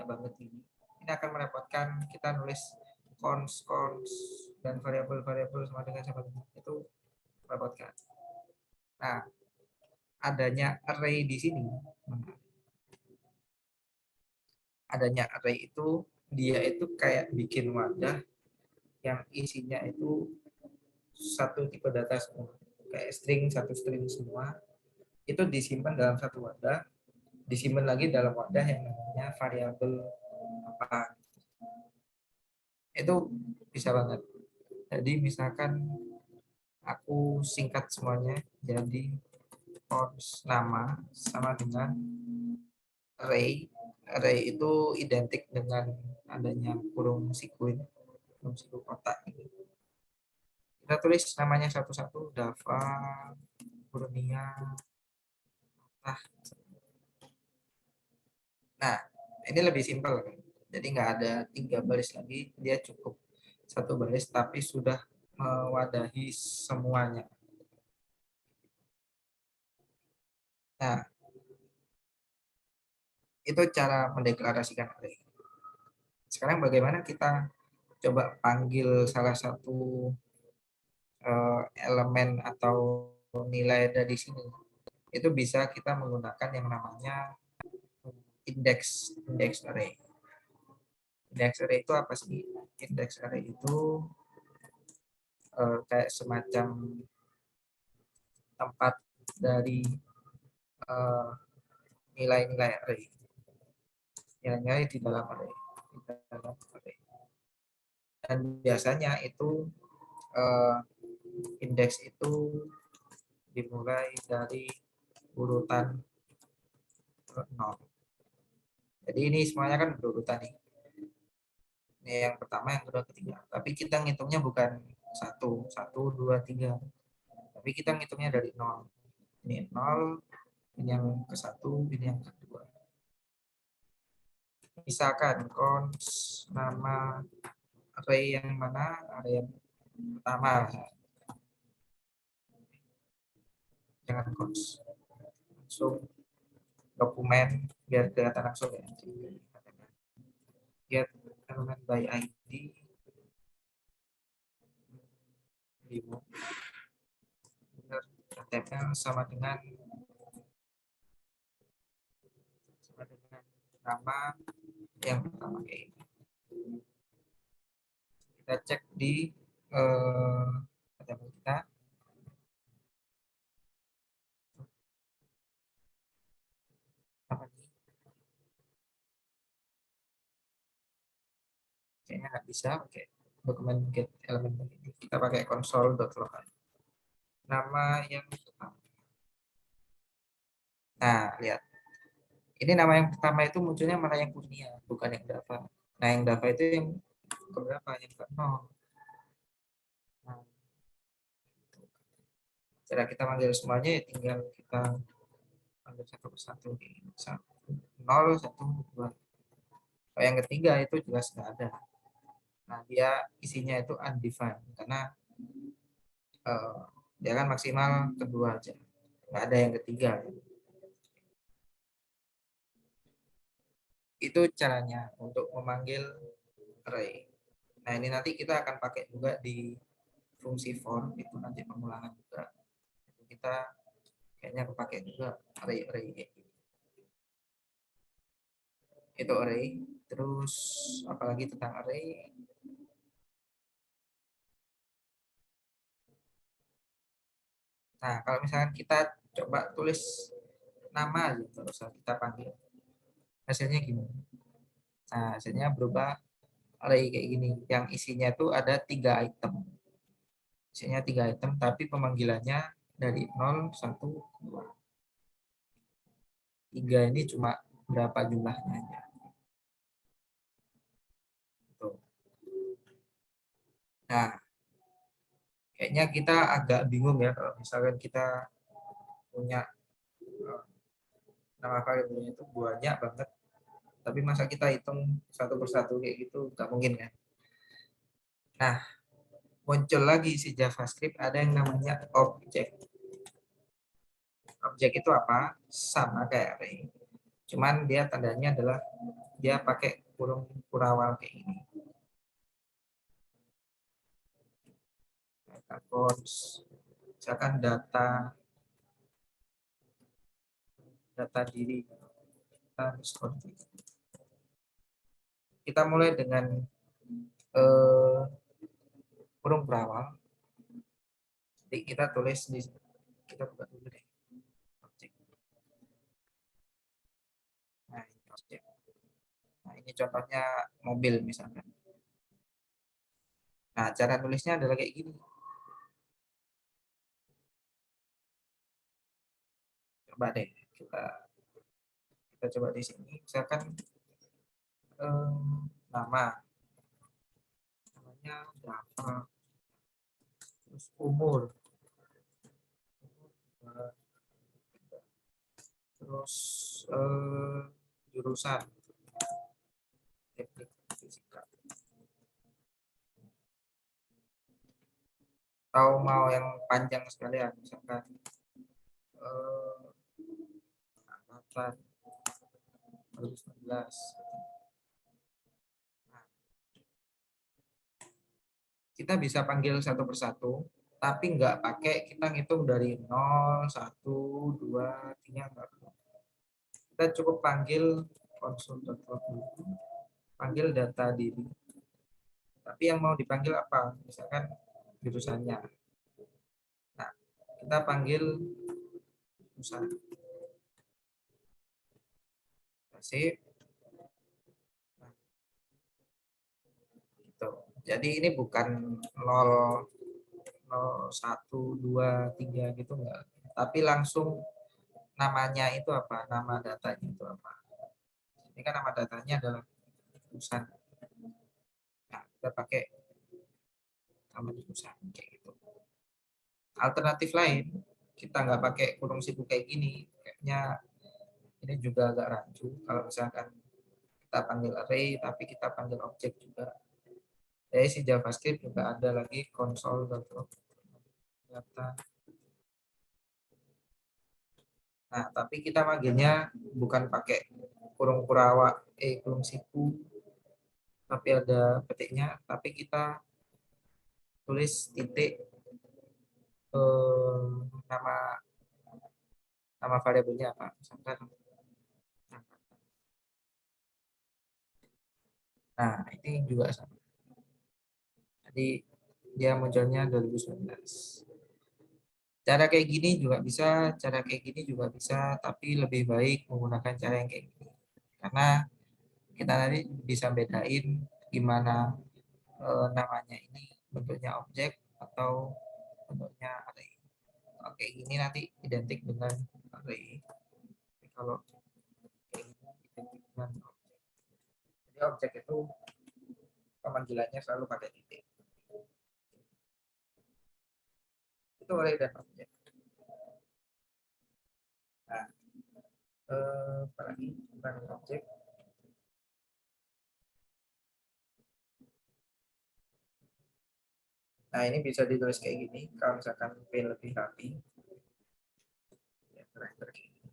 banget ini akan merepotkan kita nulis cons dan variabel sama dengan itu merepotkan. Nah, adanya array di sini, adanya array itu dia itu kayak bikin wadah yang isinya itu satu tipe data semua, kayak satu string semua, itu disimpan dalam satu wadah, disimpan lagi dalam wadah yang namanya variabel apa. Itu bisa banget. Jadi misalkan aku singkat semuanya jadi cons nama sama dengan array. Array itu identik dengan adanya kurung siku kotak ini. Kita tulis namanya satu-satu, Dava, Kurnia. Nah, ini lebih simpel kan. Jadi nggak ada 3 baris lagi, dia cukup 1 baris tapi sudah mewadahi semuanya. Nah, itu cara mendeklarasikan array. Sekarang bagaimana kita coba panggil salah satu elemen atau nilai dari sini. Itu bisa kita menggunakan yang namanya index array. Index array itu apa sih? Index array itu kayak semacam tempat dari nilai-nilai array. Nilai-nilai di dalam array. Dan biasanya itu indeks itu dimulai dari urutan 0. Jadi ini semuanya kan berurutan nih. Ini yang pertama, yang kedua, ketiga. Tapi kita ngitungnya bukan 1, 2, 3. Tapi kita ngitungnya dari 0. Ini 0, ini yang ke-1, ini yang kedua. Misalkan cons nama array yang mana? Array yang pertama. Jangan cons. Langsung dokumen biar kelihatan langsung ya. Get element by ID. HTML sama dengan nama yang pertama kayak ini. Kita cek di HTML kita. Kayaknya nggak bisa pakai dokumen get element ini. Kita pakai console.log. Nama yang pertama. Nah, lihat. Ini nama yang pertama itu munculnya mana yang Kurnia, bukan yang Dava. Nah, yang Dava itu yang keberapa? Yang ke-0. Nah, Cara kita manggil semuanya ya tinggal kita panggil satu persatu. Satu, 0, 1, 2. Kalau yang ketiga itu jelas nggak ada. Nah, dia isinya itu undefined karena dia kan maksimal kedua aja. Nggak ada yang ketiga. Itu caranya untuk memanggil array. Nah, ini nanti kita akan pakai juga di fungsi for, itu nanti pengulangan juga. Itu kita kayaknya kepake juga array-array kayak gini. Itu array. Terus apalagi tentang array? Nah, kalau misalkan kita coba tulis nama aja terus kita panggil, hasilnya gimana? Nah, hasilnya berubah array kayak gini, yang isinya tuh ada 3 item. Isinya 3 item, tapi pemanggilannya dari 0, 1, 2. 3 ini cuma berapa jumlahnya aja. Tuh. Nah, kayaknya kita agak bingung ya kalau misalkan kita punya nama variabelnya itu banyak banget, tapi masa kita hitung satu persatu kayak gitu, nggak mungkin kan. Nah, muncul lagi si JavaScript ada yang namanya objek. Objek itu apa? Sama kayak array, cuman dia tandanya adalah dia pakai kurung kurawal kayak ini. Misalkan data diri kita mulai dengan kurung berawal. Jadi kita tulis di kita buka dulu deh objek. Nah, ini objek. Nah, ini contohnya mobil misalkan. Nah, cara tulisnya adalah kayak gini. Coba deh kita coba di sini. Misalkan namanya berapa, terus umur, terus jurusan teknik fisika, atau mau yang panjang sekalian misalkan angkatan 2019. Kita bisa panggil satu persatu, tapi nggak pakai kita ngitung dari 0, 1, 2, 3, enggak. Kita cukup panggil console.log dulu, panggil data diri. Tapi yang mau dipanggil apa? Misalkan jurusannya. Nah, kita panggil jurusan. Save. Nah, gitu. Jadi ini bukan 0, 0, 1, 2, 3 gitu enggak. Tapi langsung namanya itu apa? Nama datanya itu apa? Ini kan nama datanya adalah jurusan. Nah, kita pakai nama jurusan kayak gitu. Alternatif lain, kita nggak pakai kurung siku kayak gini, kayaknya ini juga agak rancu. Kalau misalkan kita panggil array, tapi kita panggil objek juga. Jadi si JavaScript juga ada lagi console.log data. Nah, tapi kita manggilnya bukan pakai kurung kurawa, kurung siku, tapi ada petiknya, tapi kita tulis titik nama variabelnya apa, misalkan. Nah, ini juga sama. Jadi dia munculnya 2019. Cara kayak gini juga bisa, cara kayak gini juga bisa, tapi lebih baik menggunakan cara yang kayak gini. Karena kita nanti bisa bedain gimana namanya ini bentuknya objek atau bentuknya array. Oke, ini nanti identik dengan array. Tapi kalau kayak gini identik dengan objek. Jadi objek itu pemanggilannya selalu pakai titik. Itu array dan objek. Apalagi bukan objek. Nah, ini bisa ditulis kayak gini. Kalau misalkan P lebih rapi, ya karakter kayak gini.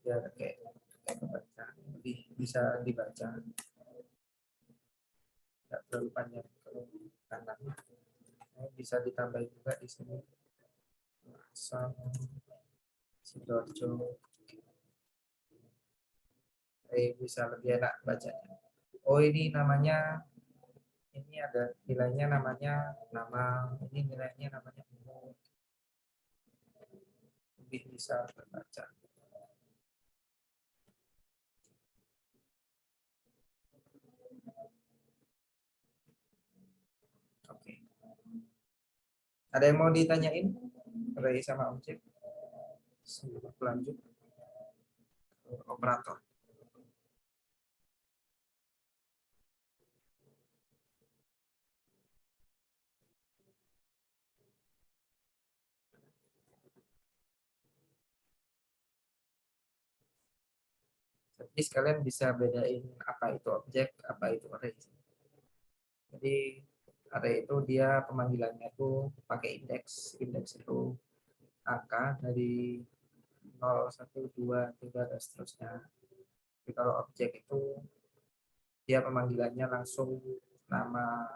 Ya kayak kebaca, lebih bisa dibaca. Tidak terlalu panjang kalau kanan. Nah, bisa ditambah juga di sini. Asam, Sidoarjo. Bisa lebih enak bacanya. Oh, ini namanya, ini ada nilainya namanya nama, ini nilainya namanya umum. Lebih bisa terbaca. Oke. Ada yang mau ditanyain? Array sama objek. Sebelum lanjut operator. Jadi sekalian bisa bedain apa itu objek, apa itu array. Jadi array itu dia pemanggilannya itu pakai indeks. Indeks itu angka dari 0, 1, 2, 3, dan seterusnya. Tapi kalau objek itu dia pemanggilannya langsung nama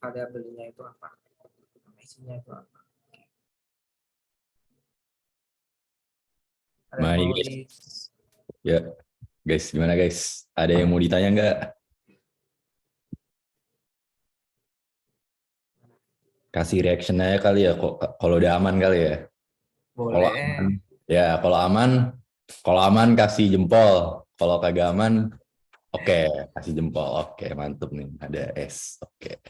variabelnya itu apa, nama isinya itu apa. Ada yang Baik, mau guys. di Ya, guys, gimana guys? Ada yang mau ditanya nggak? Kasih reaction aja kali ya, kok kalau udah aman kali ya. Kalau aman, boleh. ya kalau aman kasih jempol. Kalau kagak aman, oke, kasih jempol. Oke, mantep nih, ada S. Oke,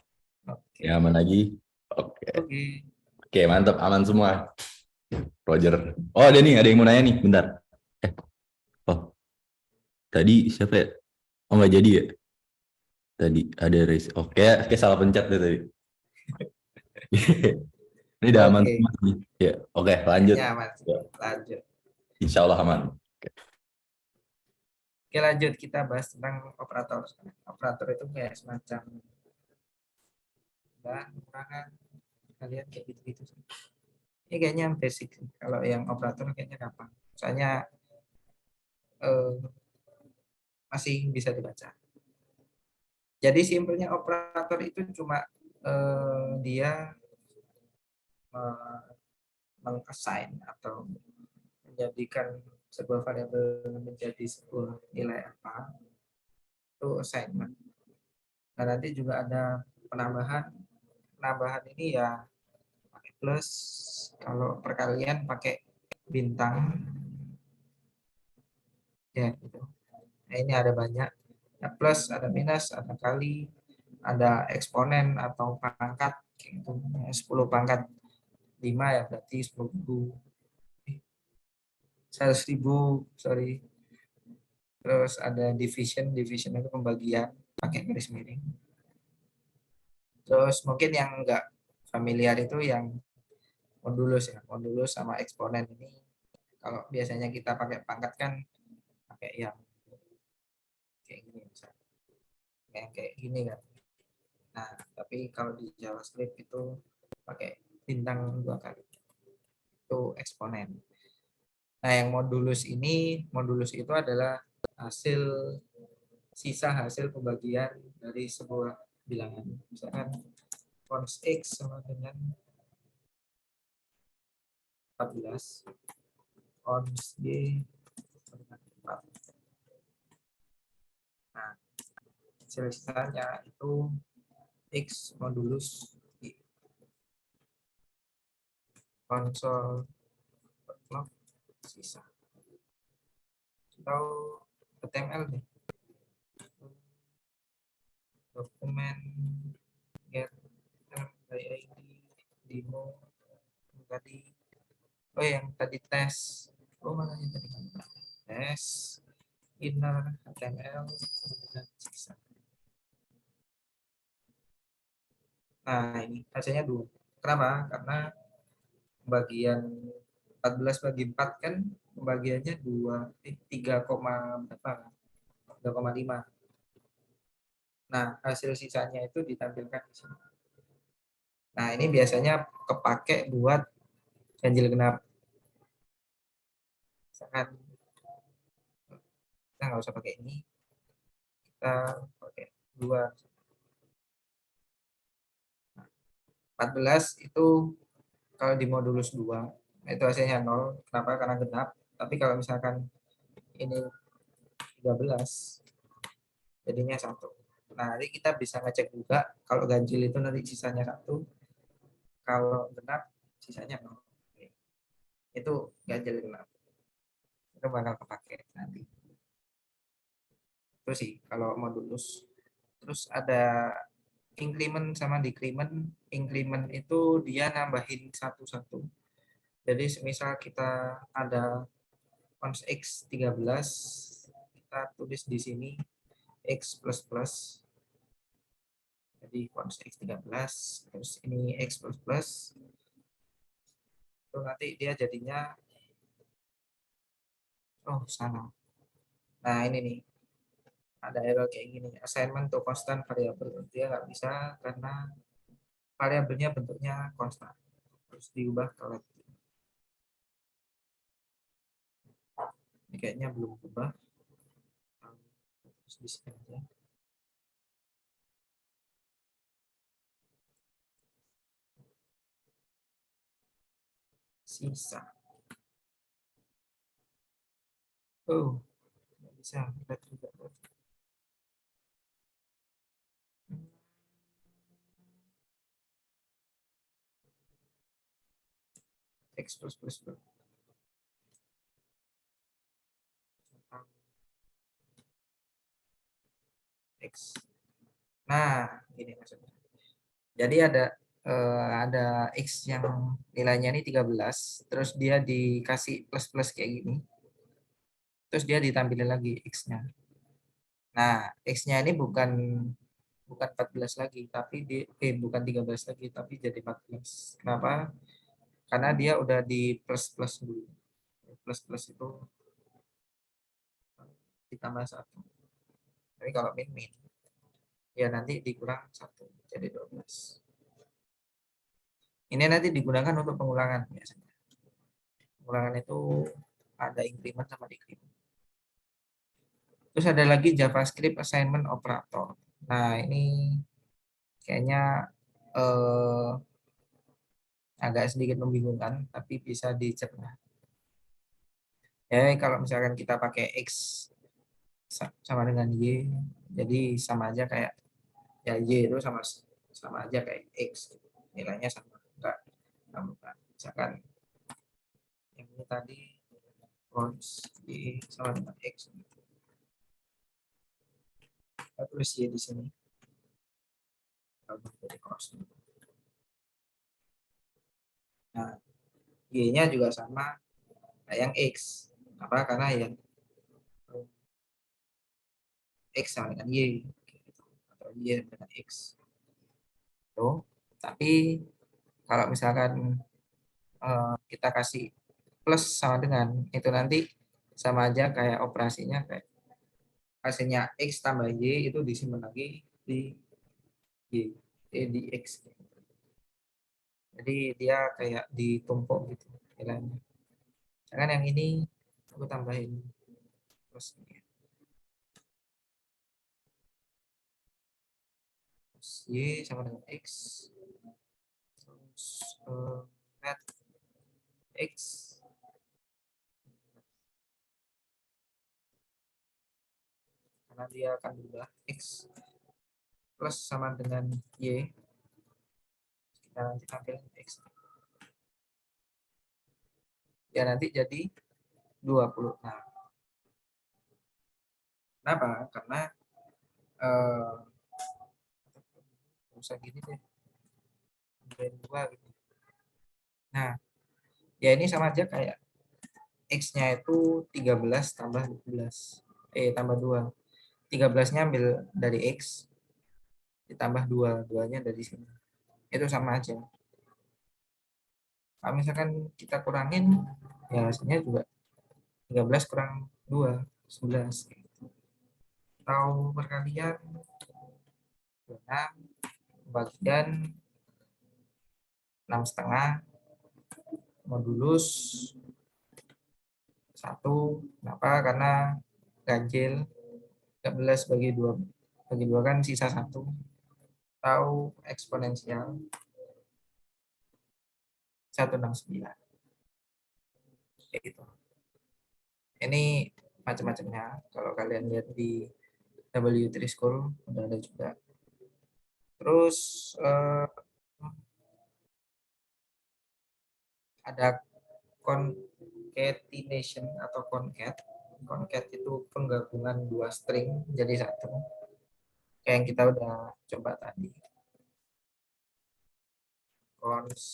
Oke. ya aman lagi. Oke, Oke. oke, mantep, aman semua. Roger. Oh, ada yang mau nanya nih, bentar. Oh, tadi siapa ya? Oh, nggak jadi ya? Tadi ada raise. Oke, salah pencet deh tadi. Ini udah aman Oke. semua nih. Ya, oke, lanjut. Kayaknya aman. Ya, Lanjut. insya Allah aman. Oke, lanjut kita bahas tentang operator. Operator itu kayak semacam dan kurangan, kalian kayak gitu-gitu. Ini kayaknya yang basic sih. Kalau yang operator kayaknya gampang. Soalnya eh, masih bisa dibaca. Jadi simpelnya operator itu cuma dia meng-assign atau menjadikan sebuah variabel menjadi sebuah nilai apa, itu assignment. Nah, nanti juga ada penambahan. Penambahan ini ya pakai plus, kalau perkalian pakai bintang, ya gitu. Nah, ini ada banyak. Ada plus, ada minus, ada kali, ada eksponen atau pangkat, kayak gitu. 10 pangkat 5 ya berarti 10.000. 100.000, sorry. Terus ada division itu pembagian pakai garis miring. Terus mungkin yang enggak familiar itu yang modulus ya, modulus sama eksponen ini. Kalau biasanya kita pakai pangkat kan pakai yang kayak gini misalnya. Kayak gini kan. Nah, tapi kalau di JavaScript itu pakai bintang 2 kali. Itu eksponen. Nah, yang modulus itu adalah sisa hasil pembagian dari sebuah bilangan. Misalkan cons X sama dengan 14, cons Y sama dengan 4. Nah, hasil sisanya itu X modulus Y. Konsol log sisa. Atau HTML nih. Dokumen get ID demo tadi. Oh, yang tadi tes. Oh, makanya tadi tes inner HTML dan sisa. Nah, ini hasilnya 2. Kenapa? Karena bagian 14 bagi 4 kan pembagiannya 3, berapa? 3,5. Nah, hasil sisanya itu ditampilkan di sini. Nah, ini biasanya kepake buat ganjil genap. Misalkan kita nggak usah pakai ini, kita pakai 2. 14 itu kalau di modulus 2 itu hasilnya 0. Kenapa? Karena genap. Tapi kalau misalkan ini 13 jadinya 1. Nah, nanti kita bisa ngecek juga kalau ganjil itu nanti sisanya 1, kalau genap sisanya 0. Itu ganjil genap. Itu bakal kepake nanti. Itu sih kalau modulus. Terus ada increment sama decrement. Increment itu dia nambahin satu-satu. Jadi semisal kita ada cons X 13, kita tulis di sini X plus plus. Jadi cons X 13, terus ini X plus plus. Itu nanti dia jadinya, oh salah. Nah ini nih, ada error kayak gini, assignment to constant variable. Dia nggak bisa karena variabelnya bentuknya konstan. Terus diubah ke left. Ini kayaknya belum berubah. Terus di sini aja. Sisa. Oh, nggak bisa. Lihat juga. X plus plus plus. X. Nah, ini maksudnya. Jadi ada X yang nilainya ini 13, terus dia dikasih plus-plus kayak gini. Terus dia ditampilin lagi X-nya. Nah, X-nya ini bukan 14 lagi, tapi bukan 13 lagi, tapi jadi 14. Kenapa? Karena dia udah di plus-plus dulu. Plus-plus itu ditambah 1. Tapi kalau min-min, ya nanti dikurang 1, jadi 12. Ini nanti digunakan untuk pengulangan biasanya. Pengulangan itu ada increment sama decrement. Terus ada lagi JavaScript assignment operator. Nah, ini kayaknya agak sedikit membingungkan, tapi bisa dicerna. Ya, kalau misalkan kita pakai X sama dengan Y, jadi sama aja kayak, ya Y itu sama aja kayak X. Nilainya sama. Enggak. Misalkan yang ini tadi cons Y sama dengan X. Kita tulis Y di sini. Jadi cos. Nah, Y-nya juga sama kayak yang X. Apa? Karena yang X sama dengan Y. Atau Y dengan X. Tuh. Tapi kalau misalkan kita kasih plus sama dengan, itu nanti sama aja kayak operasinya kayak hasilnya X tambah Y itu disimpan lagi di Y, di X. Jadi dia kayak ditumpuk gitu nilainya. Jangan yang ini aku tambahin plus Y sama dengan X, terus net X karena dia akan berubah X plus sama dengan Y, kita nanti tampilkan X ya, nanti jadi 20. Nah, kenapa? Karena usah gini deh, 2 gitu. Nah, ya ini sama aja kayak X-nya itu 13 tambah 12. Tambah 2. 13-nya ambil dari X, ditambah 2. 2-nya dari sini. Itu sama aja. Kalau misalkan kita kurangin, ya hasilnya juga 13 kurang 2, 11. Atau perkalian 6 bagian 6,5 modulus 1. Kenapa? Karena ganjil 13 bagi 2 kan sisa 1. Atau eksponensial 169. Kayak gitu. Ini macam-macamnya. Kalau kalian lihat di W3 School udah ada juga. Terus ada concatenation atau concat. Concat itu penggabungan 2 string jadi 1. Kayak yang kita udah coba tadi. Cons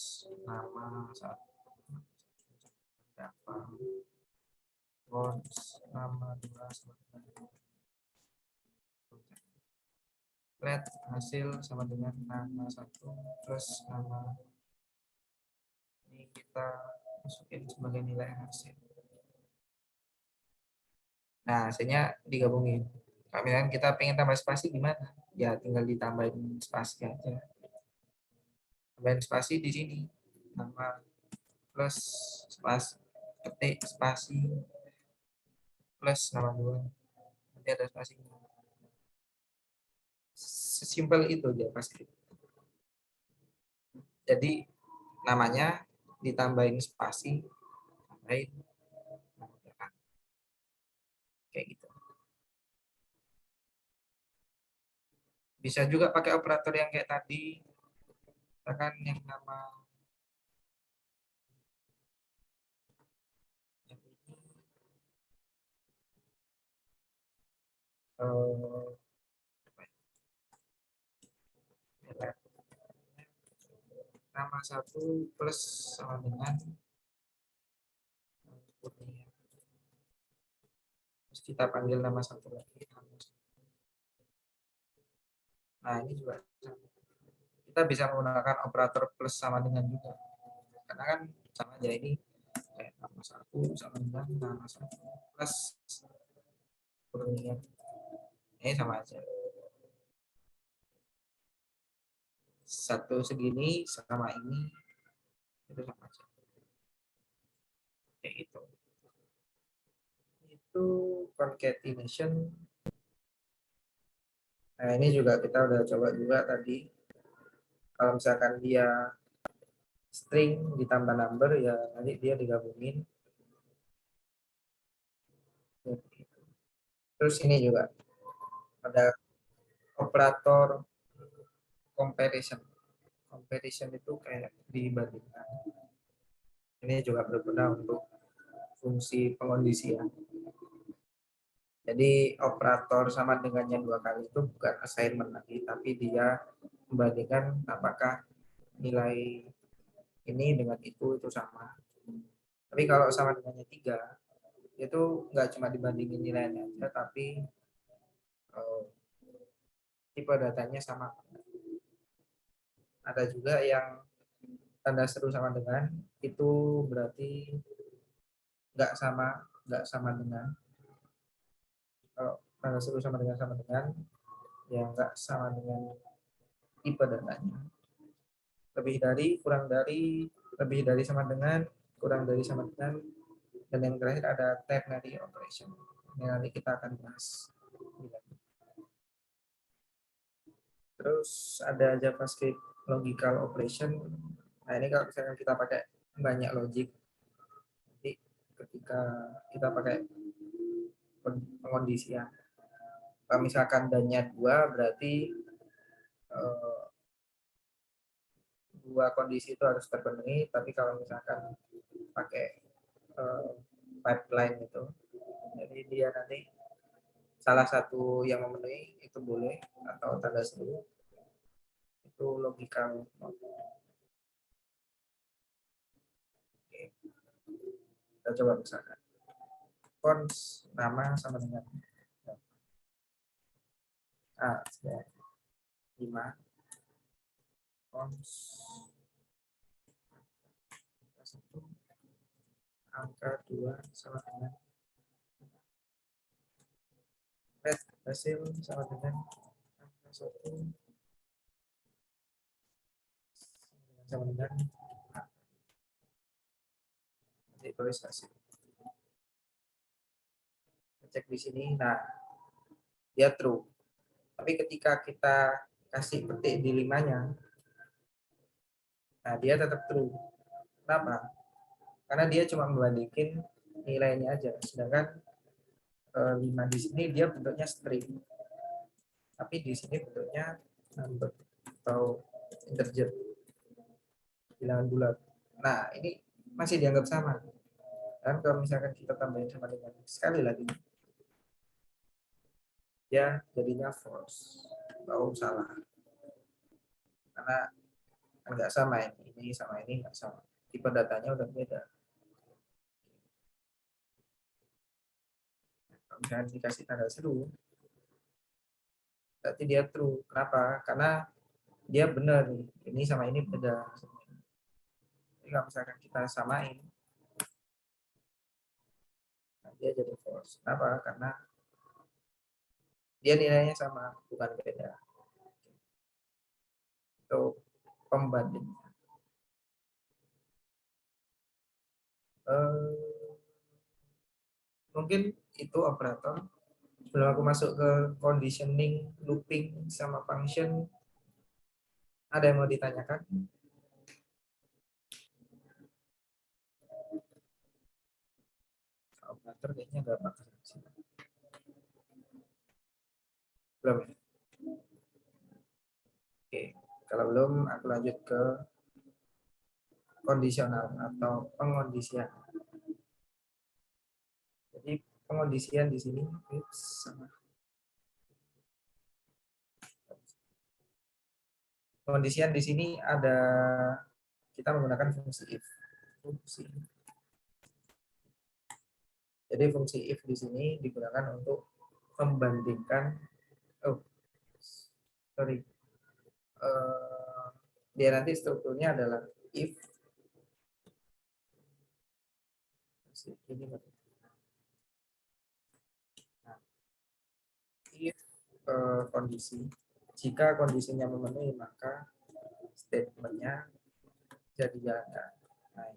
nama 1. Berapa? Cons nama 2 sama dengan let hasil sama dengan nama 1 plus nama ini kita masukin sebagai nilai hasil. Nah, hasilnya digabungin. Misalkan kita pengen tambah spasi gimana? Ya tinggal ditambahin spasi aja. Tambahin spasi di sini. Nama plus spasi ketik spasi plus nama 2. Nanti ada spasi. Sesimpel itu aja pasti. Jadi namanya ditambahin spasi, tambahin kayak gitu. Bisa juga pakai operator yang kayak tadi, misalkan yang nama yang ini nama 1 plus sama dengan kurnia. Terus kita panggil nama 1 lagi. Nah, ini juga kita bisa menggunakan operator plus sama dengan juga. Karena kan sama aja ini kayak nama 1 sama dengan nama 1 plus kurnia. Ini sama aja. 1 segini sama ini itu sama aja. Kayak gitu. Itu concatenation. Nah, ini juga kita udah coba juga tadi. Kalau misalkan dia string ditambah number, ya nanti dia digabungin. Terus ini juga ada operator comparison. Comparison itu kayak dibandingkan. Ini juga berguna untuk fungsi pengondisian. Jadi operator sama dengan yang 2 kali itu bukan assignment lagi, tapi dia membandingkan apakah nilai ini dengan itu sama. Tapi kalau sama dengannya 3, itu nggak cuma dibandingin nilainya aja, tapi tipe datanya sama. Ada juga yang tanda seru sama dengan, itu berarti nggak sama dengan. Kalau tanda seru sama dengan ya nggak sama dengan tipe datanya. Lebih dari, kurang dari, lebih dari sama dengan, kurang dari sama dengan, dan yang terakhir ada ternary operation. Ini nanti kita akan bahas. Terus ada JavaScript logical operation. Nah, ini kalau misalkan kita pakai banyak logic, nanti ketika kita pakai pengondisian, kalau misalkan dan-nya 2, berarti 2 kondisi itu harus terpenuhi. Tapi kalau misalkan pakai pipeline itu, jadi dia nanti salah satu yang memenuhi itu boleh, atau tanda seru itu logical. Oke. Kita coba misalkan cons nama sama dengan A 5 cons 1 angka 2 sama dengan red, hasil sama dengan angka 1 sama dengan nanti tulis hasil. Cek di sini, nah dia true. Tapi ketika kita kasih petik di 5-nya, nah dia tetap true. Kenapa? Karena dia cuma membandingkan nilainya aja. Sedangkan 5 di sini dia bentuknya string. Tapi di sini bentuknya number atau integer, bilangan bulat. Nah, ini masih dianggap sama. Dan kalau misalkan kita tambahin sama dengan sekali lagi, ya jadinya false atau salah. Karena nggak sama ini sama ini nggak sama. Tipe datanya udah beda. Kalau misalkan dikasih tanda seru, berarti dia true. Kenapa? Karena dia benar. Ini sama ini beda. Jadi kalau misalkan kita samain, nah dia jadi false. Kenapa? Karena dia nilainya sama, bukan beda. Itu pembanding. Mungkin itu operator. Sebelum aku masuk ke conditioning, looping, sama function, ada yang mau ditanyakan? Operator kayaknya nggak pakai. Belum ya? Oke, kalau belum aku lanjut ke kondisional atau pengondisian. Jadi pengondisian di sini sama. Pengondisian di sini ada, kita menggunakan fungsi if. Jadi fungsi if di sini digunakan untuk membandingkan, dia nanti strukturnya adalah if ini. Nah, if kondisi, jika kondisinya memenuhi maka statementnya jadi jalankan. Nah,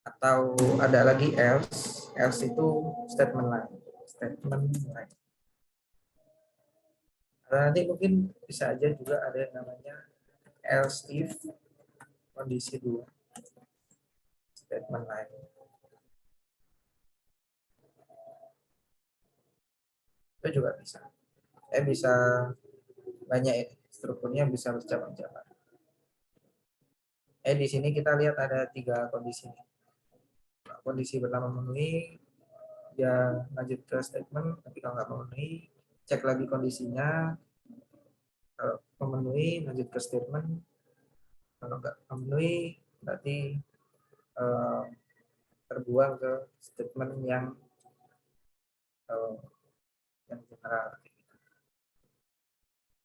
atau ada lagi else itu statement lain. Nanti mungkin bisa aja juga ada yang namanya else if kondisi 2 statement lain. Itu juga bisa. Bisa banyak ini, strukturnya bisa bercabang-cabang. Di sini kita lihat ada 3 kondisi. Kondisi pertama memenuhi, dia lanjut ke statement, tapi kalau nggak memenuhi, cek lagi kondisinya. Kalau memenuhi, lanjut ke statement. Kalau nggak memenuhi, berarti terbuang ke statement yang general.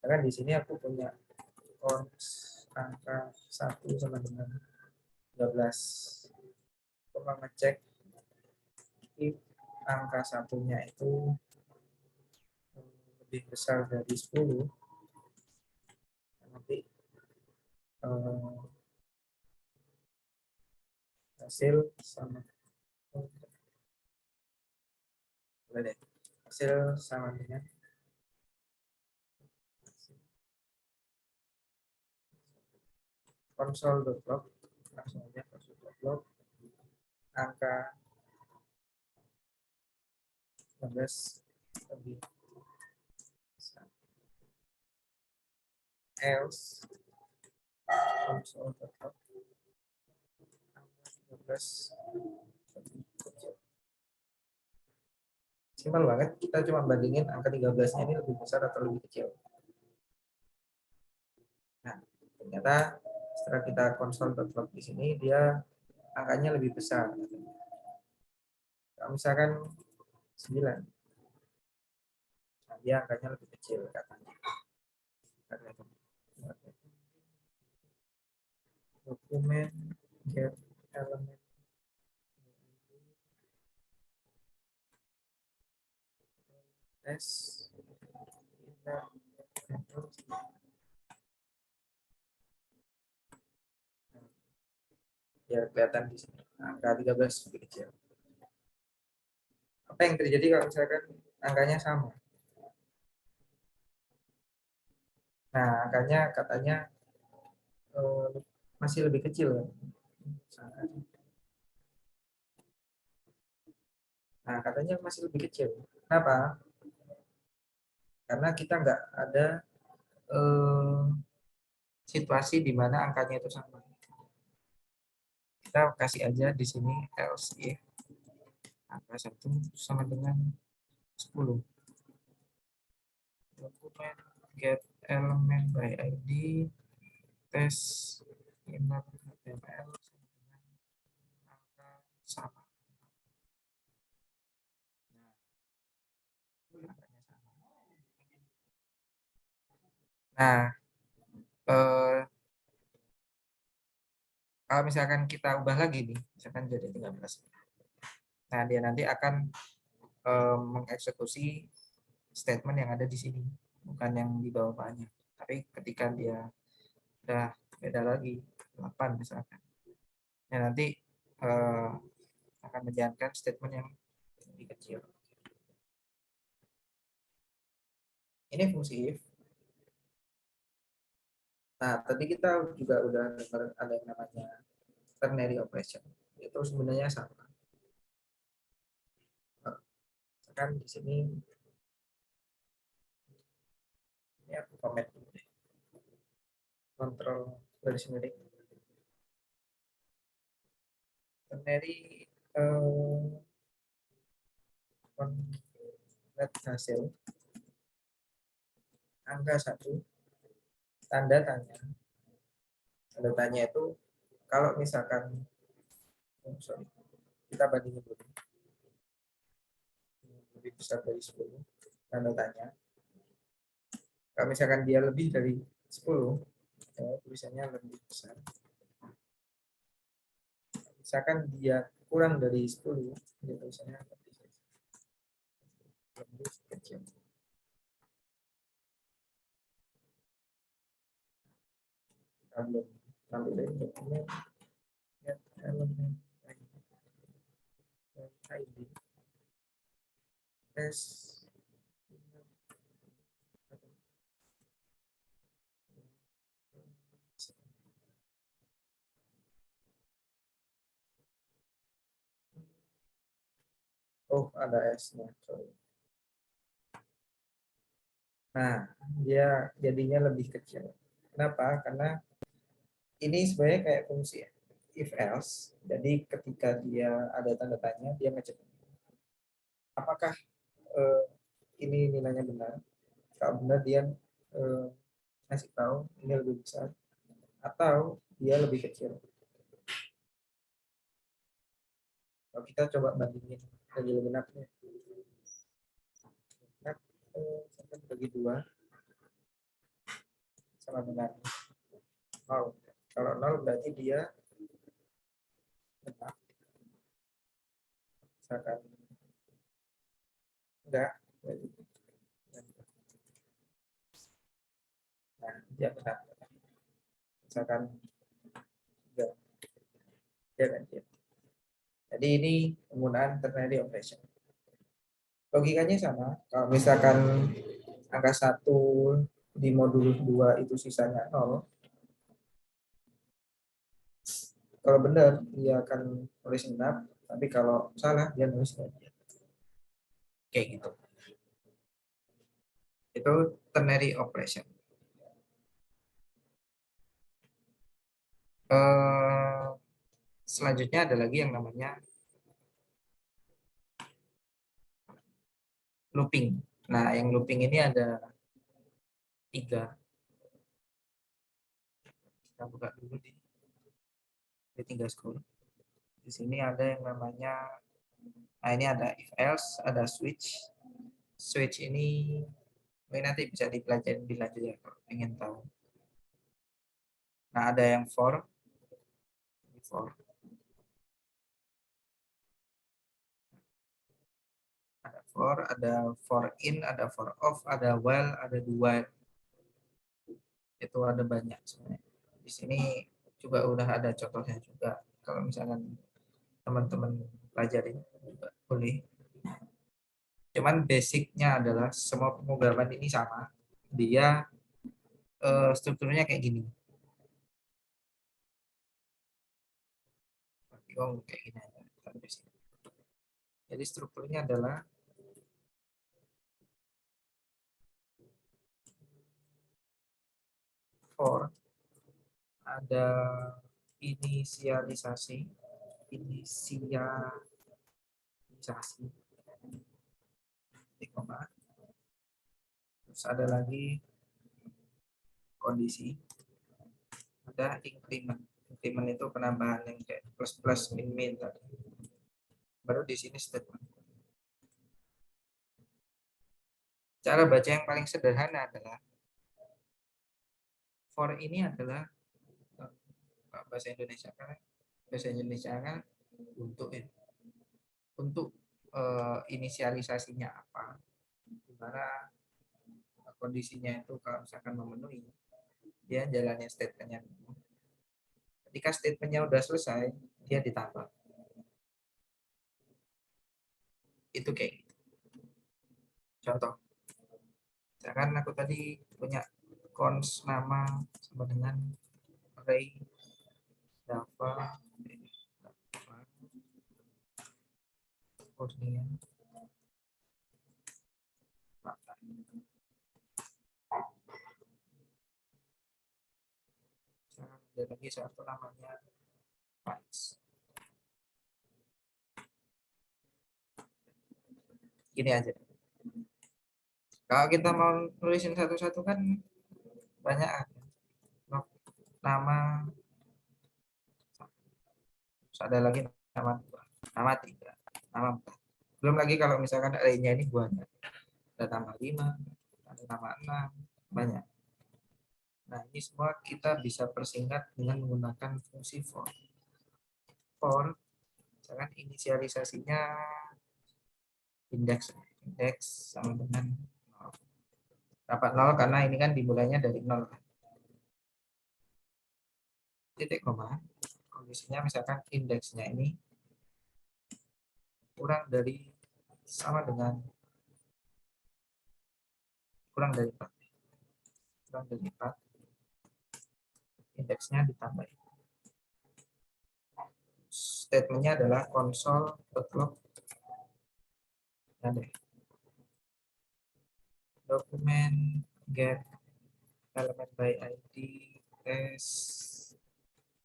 Karena di sini aku punya cons angka 1 sama dengan 13. Aku mau ngecek if angka satunya itu lebih besar dari 10, nanti hasil sama hasil sama dengan console.log, langsung aja console.log angka 13 lebih besar. Else console.log angka 13 lebih kecil. Simpel banget, kita cuma bandingin angka 13-nya ini lebih besar atau lebih kecil. Nah, ternyata setelah kita console.log di sini, dia angkanya lebih besar. Kalau misalkan 9, nah dia angkanya lebih kecil katanya. Dokumen get element s ya kelihatan di sini angka 13 lebih kecil. Apa yang terjadi kalau misalkan angkanya sama? Nah, angkanya katanya masih lebih kecil. Nah, katanya masih lebih kecil. Kenapa? Karena kita nggak ada situasi di mana angkanya itu sama. Kita kasih aja di sini else if angka 1 sama dengan 10. Dokumen get element by ID tes inner HTML angka sama. Nah, kalau misalkan kita ubah lagi nih, misalkan jadi 13. Nah, dia nanti akan mengeksekusi statement yang ada di sini, bukan yang di bawah banyak. Tapi ketika dia udah beda lagi, 8 misalkan, ya nanti akan menjalankan statement yang lebih kecil. Ini fungsi if. Nah, tadi kita juga udah ada yang namanya ternary operation. Itu sebenarnya sama. Kan di sini ini aku komen dulu deh. Kontrol dari sini. Ternary lihat hasil angka 1 tanda tanya. Tanda tanya itu kalau misalkan kita bandingin dulu lebih besar dari 10 tanda tanya. Kalau misalkan dia lebih dari 10 tulisannya lebih besar. Misalkan dia kurang dari 10 dia tulisannya lebih kecil. Belum ambil dokumen get element ID tes ada S-nya, sorry. Nah, dia jadinya lebih kecil. Kenapa? Karena ini sebenarnya kayak fungsi if else. Jadi ketika dia ada tanda tanya, dia ngecek apakah ini nilainya benar. Kalau benar dia ngasih tahu ini lebih besar atau dia lebih kecil. Kalau kita coba bandingin ganjil genapnya. Genap bagi 2 sama dengan 0. Kalau 0 berarti dia genap. Misalkan enggak. Nah, dia benar. Misalkan enggak. Dia ganjil. Jadi ini penggunaan ternary operation. Logikanya sama. Kalau misalkan angka 1 di modulus 2 itu sisanya 0. Kalau benar, dia akan nulis genap. Tapi kalau salah, dia nulis ganjil. Kayak gitu. Itu ternary operation. Selanjutnya ada lagi yang namanya looping. Nah, yang looping ini ada 3. Kita buka dulu di D3 School. Di sini ada yang namanya, nah ini ada if else, ada switch. Switch ini nanti bisa dipelajari lebih lanjut ya kalau ingin tahu. Nah, ada yang for. for. Ada for in, ada for of, ada while, ada do while. Itu ada banyak sebenarnya. Di sini juga udah ada contohnya juga. Kalau misalkan teman-teman pelajari juga boleh. Cuman basicnya adalah semua pemrograman ini sama. Dia strukturnya kayak gini. Kayak gini aja. Jadi strukturnya adalah for, ada inisialisasi, terus ada lagi kondisi, ada increment. Increment itu penambahan yang kayak plus plus min min tadi. Baru di sini statement. Cara baca yang paling sederhana adalah for ini adalah bahasa Indonesia kan untuk inisialisasinya apa, dimana kondisinya itu kalau misalkan memenuhi, dia jalannya statementnya. Ketika statementnya udah selesai, dia ditambah. Itu kayak gitu. Contoh, misalkan aku tadi punya cons nama sama dengan array Java Korean ada lagi satu namanya Pans. Gini aja. Kalau kita mau nulisin satu-satu kan banyak nama, ada lagi nama 3, nama 4. Belum lagi kalau misalkan array-nya ini banyak. Ada nama 5, ada nama 6, banyak. Nah, ini semua kita bisa persingkat dengan menggunakan fungsi for. For, misalkan inisialisasinya indeks sama dengan 0. Dapat 0 karena ini kan dimulainya dari 0. Titik koma, kondisinya misalkan indeksnya ini kurang dari sama dengan kurang dari 4. Indeksnya ditambah. Statementnya adalah console.log dokumen get element by id test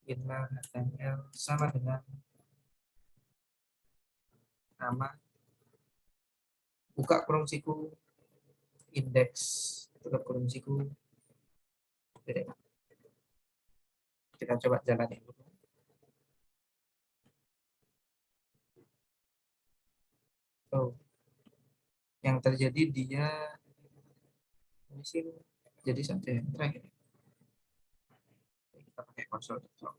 inline html sama dengan nama buka kurung siku indeks tutup kurung siku. Kita coba jalanin dulu. Yang terjadi dia ini sih jadi satu yang terakhir. Kita pakai console.log.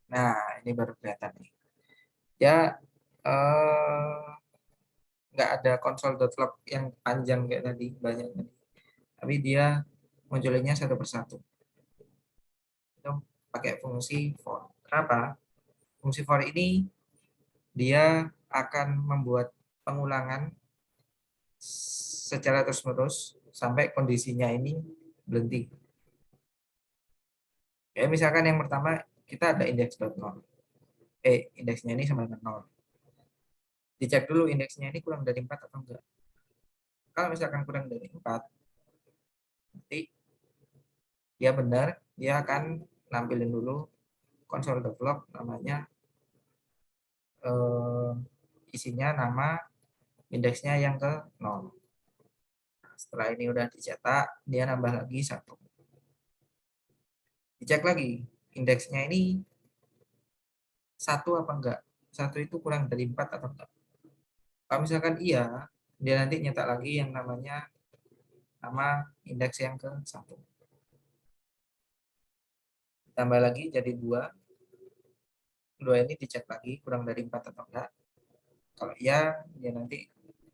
Nah, ini baru kelihatan nih. Ya nggak ada console.log yang panjang kayak tadi, banyak tadi. Tapi dia munculinnya satu persatu. Kita pakai fungsi for. Kenapa? Fungsi for ini dia akan membuat pengulangan secara terus-menerus sampai kondisinya ini berhenti. Kayak misalkan yang pertama kita ada indeks.0. Indeksnya ini sama dengan 0. Dicek dulu indeksnya ini kurang dari 4 atau enggak. Kalau misalkan kurang dari 4, nanti dia benar, dia akan nampilin dulu console.log namanya isinya nama indeksnya yang ke 0. Setelah ini udah dicetak, dia nambah lagi 1. Dicek lagi, indeksnya ini 1 apa enggak? 1 itu kurang dari 4 atau enggak? Kalau misalkan iya, dia nanti nyetak lagi yang namanya nama indeks yang ke-1. Tambah lagi jadi 2. 2 ini dicek lagi kurang dari 4 atau enggak. Kalau iya, ya nanti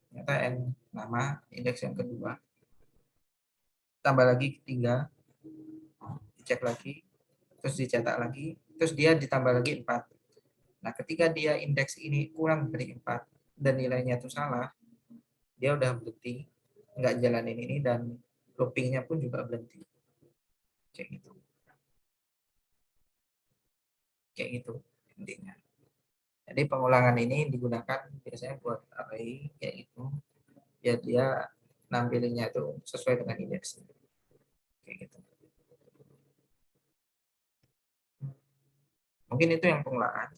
ternyata N nama indeks yang kedua. Tambah lagi 3, dicek lagi, terus dicetak lagi, terus dia ditambah lagi 4. Nah, ketika dia indeks ini kurang dari 4 dan nilainya itu salah, dia udah berhenti, nggak jalanin ini, dan loopingnya pun juga berhenti. Kayak gitu. Kayak gitu intinya. Jadi pengulangan ini digunakan biasanya buat array kayak gitu. Ya dia nampilinnya itu sesuai dengan indeks. Kayak gitu. Mungkin itu yang pengulangan.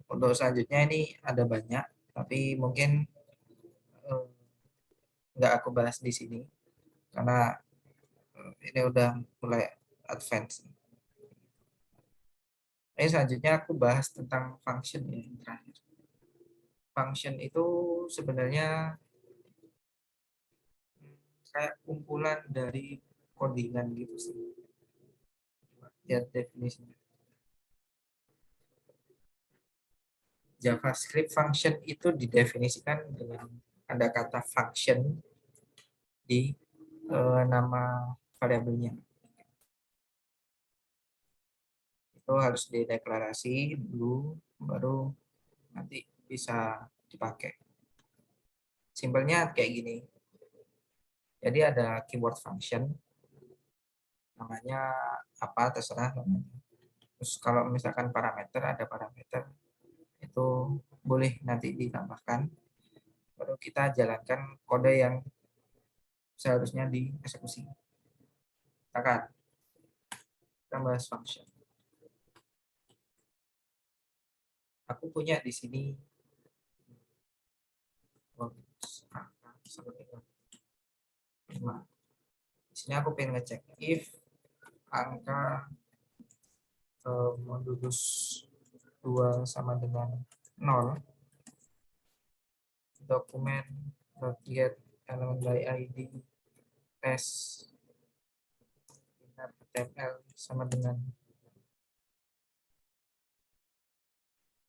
Untuk selanjutnya ini ada banyak, tapi mungkin nggak aku bahas di sini karena ini udah mulai advance. Ini selanjutnya aku bahas tentang function ya, yang terakhir. Function itu sebenarnya kayak kumpulan dari codingan gitu sih. Lihat definisinya. JavaScript function itu didefinisikan dengan ada kata function di nama variabelnya. Itu harus dideklarasi dulu, baru nanti bisa dipakai. Simpelnya kayak gini. Jadi ada keyword function, namanya apa terserah namanya. Terus kalau misalkan parameter, ada parameter, itu boleh nanti ditambahkan. Baru kita jalankan kode yang seharusnya dieksekusi. Misalkan kita bahas function. Aku punya di sini di sini aku pengen ngecek if angka modulus 2 sama dengan 0, dokumen get element by id test HTML sama dengan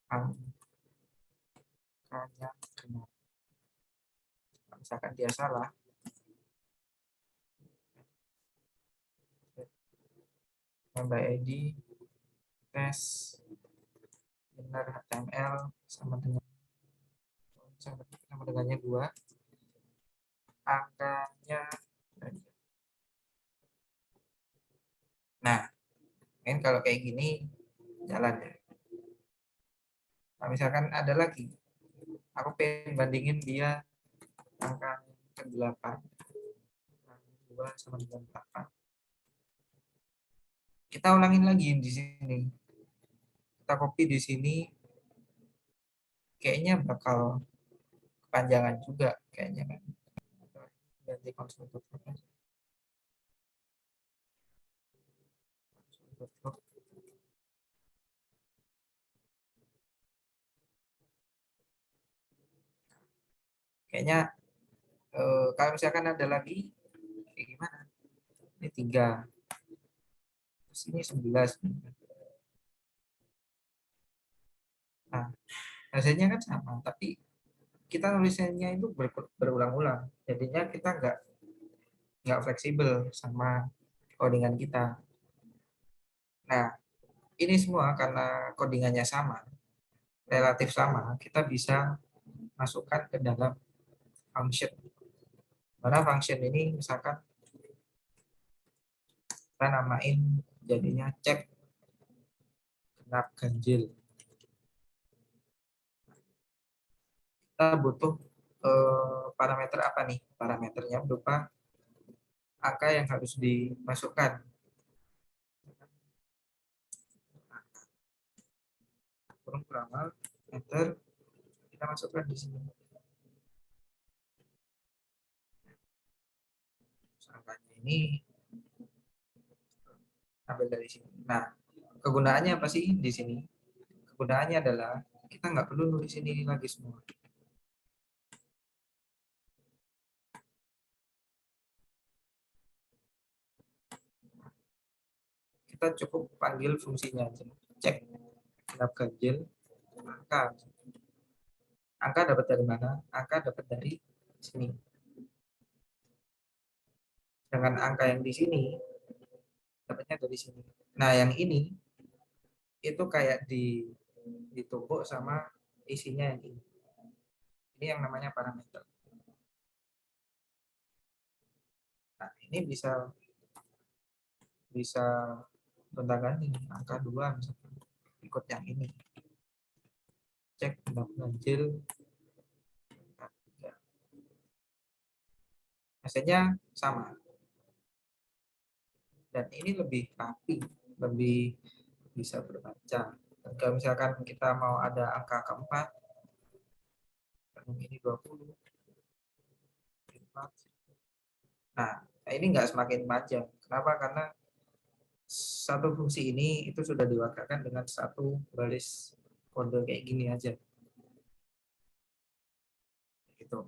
angkanya benar. Misalkan dia salah, by id test benar HTML sama dengannya 2, angkanya. Nah, ini kalau kayak gini jalan ya. Nah, misalkan ada lagi, aku pengen bandingin dia angka ke-8, 2 sama dengan 8. Kita ulangin lagi di sini. Kita copy di sini. Kayaknya bakal kepanjangan juga kayaknya kan. Ganti konstruktor. Kayaknya kalau misalkan ada lagi kayak gimana? Ini 3. Terus ini 11. Nah, hasilnya kan sama, tapi kita nulisannya itu berulang-ulang. Jadinya kita nggak fleksibel sama codingan kita. Nah, ini semua karena codingannya sama, relatif sama, kita bisa masukkan ke dalam function. Mana function ini misalkan kita namain jadinya cek genap ganjil. Kita butuh parameter apa nih? Parameternya berupa angka yang harus dimasukkan. Kurung peramal, enter, kita masukkan di sini. Angkanya ini ambil dari sini. Nah, kegunaannya apa sih di sini? Kegunaannya adalah kita nggak perlu nulis ini lagi semua. kita cukup panggil fungsinya aja. Cek genap ganjil angka. Angka dapat dari mana? Angka dapat dari sini. Dengan angka yang di sini dapatnya dari sini. Nah, yang ini itu kayak ditumpuk sama isinya yang ini. Ini yang namanya parameter. Nah, ini bisa gonta-ganti angka 2 misalkan ikut yang ini. Cek genap ganjil angka 3. Hasilnya sama. Dan ini lebih rapi, lebih bisa berbaca. Dan kalau misalkan kita mau ada angka keempat, ini 20. Nah, ini nggak semakin panjang. Kenapa? Karena satu fungsi ini itu sudah diwakilkan dengan satu baris kode kayak gini aja. Gitu.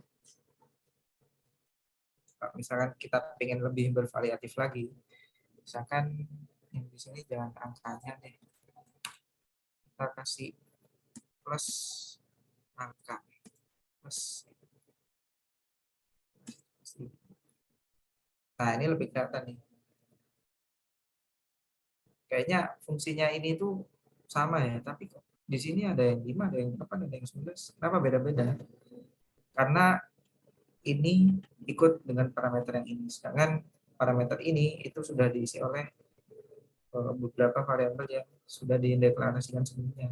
Kalau misalkan kita pengen lebih bervariatif lagi, misalkan yang di sini jangan angkanya deh. Kita kasih plus angka plus. Nah, ini lebih kelihatan nih. Kayaknya fungsinya ini tuh sama ya, tapi kok di sini ada yang 5, ada yang 8, ada yang 19. Kenapa beda-beda? Karena ini ikut dengan parameter yang ini. Sedangkan parameter ini itu sudah diisi oleh beberapa variabel yang sudah dideklarasikan sebelumnya.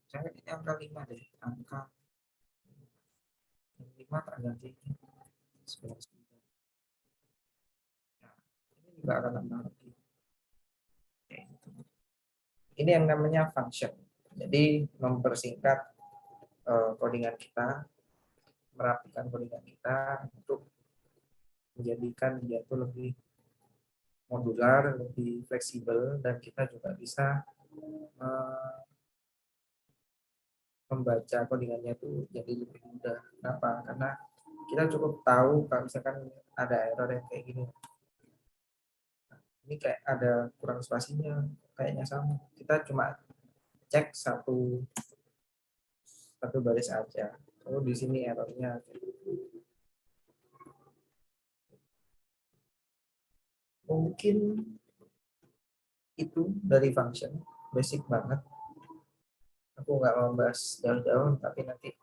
Misalnya ini angka 5 deh, angka 5 tak ganti 19. Nah, ini juga akan nambah lagi. Ini yang namanya function. Jadi mempersingkat codingan kita, merapikan codingan kita untuk menjadikan dia itu lebih modular, lebih fleksibel, dan kita juga bisa membaca codingannya itu jadi lebih mudah. Kenapa? Karena kita cukup tahu kalau misalkan ada error yang kayak gini. Ini kayak ada kurang spasinya, kayaknya sama. Kita cuma cek satu baris aja. Oh, di sini errornya. Mungkin itu dari function, basic banget. Aku nggak mau bahas jauh-jauh, tapi nanti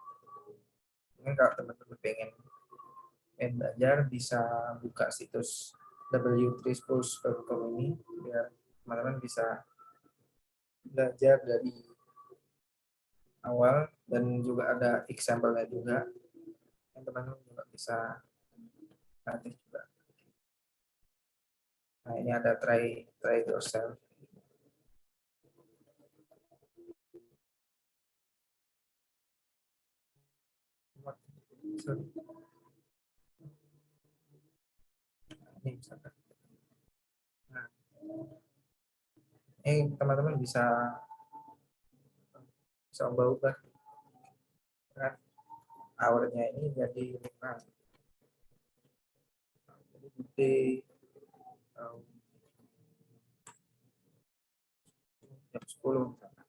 mungkin kalau teman-teman pengen belajar bisa buka situs w3schools.com ini biar teman-teman bisa belajar dari awal, dan juga ada example-nya juga yang teman-teman juga bisa latih juga. Nah, ini ada try yourself. Ini misalkan. Nah, ini teman-teman bisa ubah kan hour-nya ini jadi 5. Jadi gede jam 10 misalkan.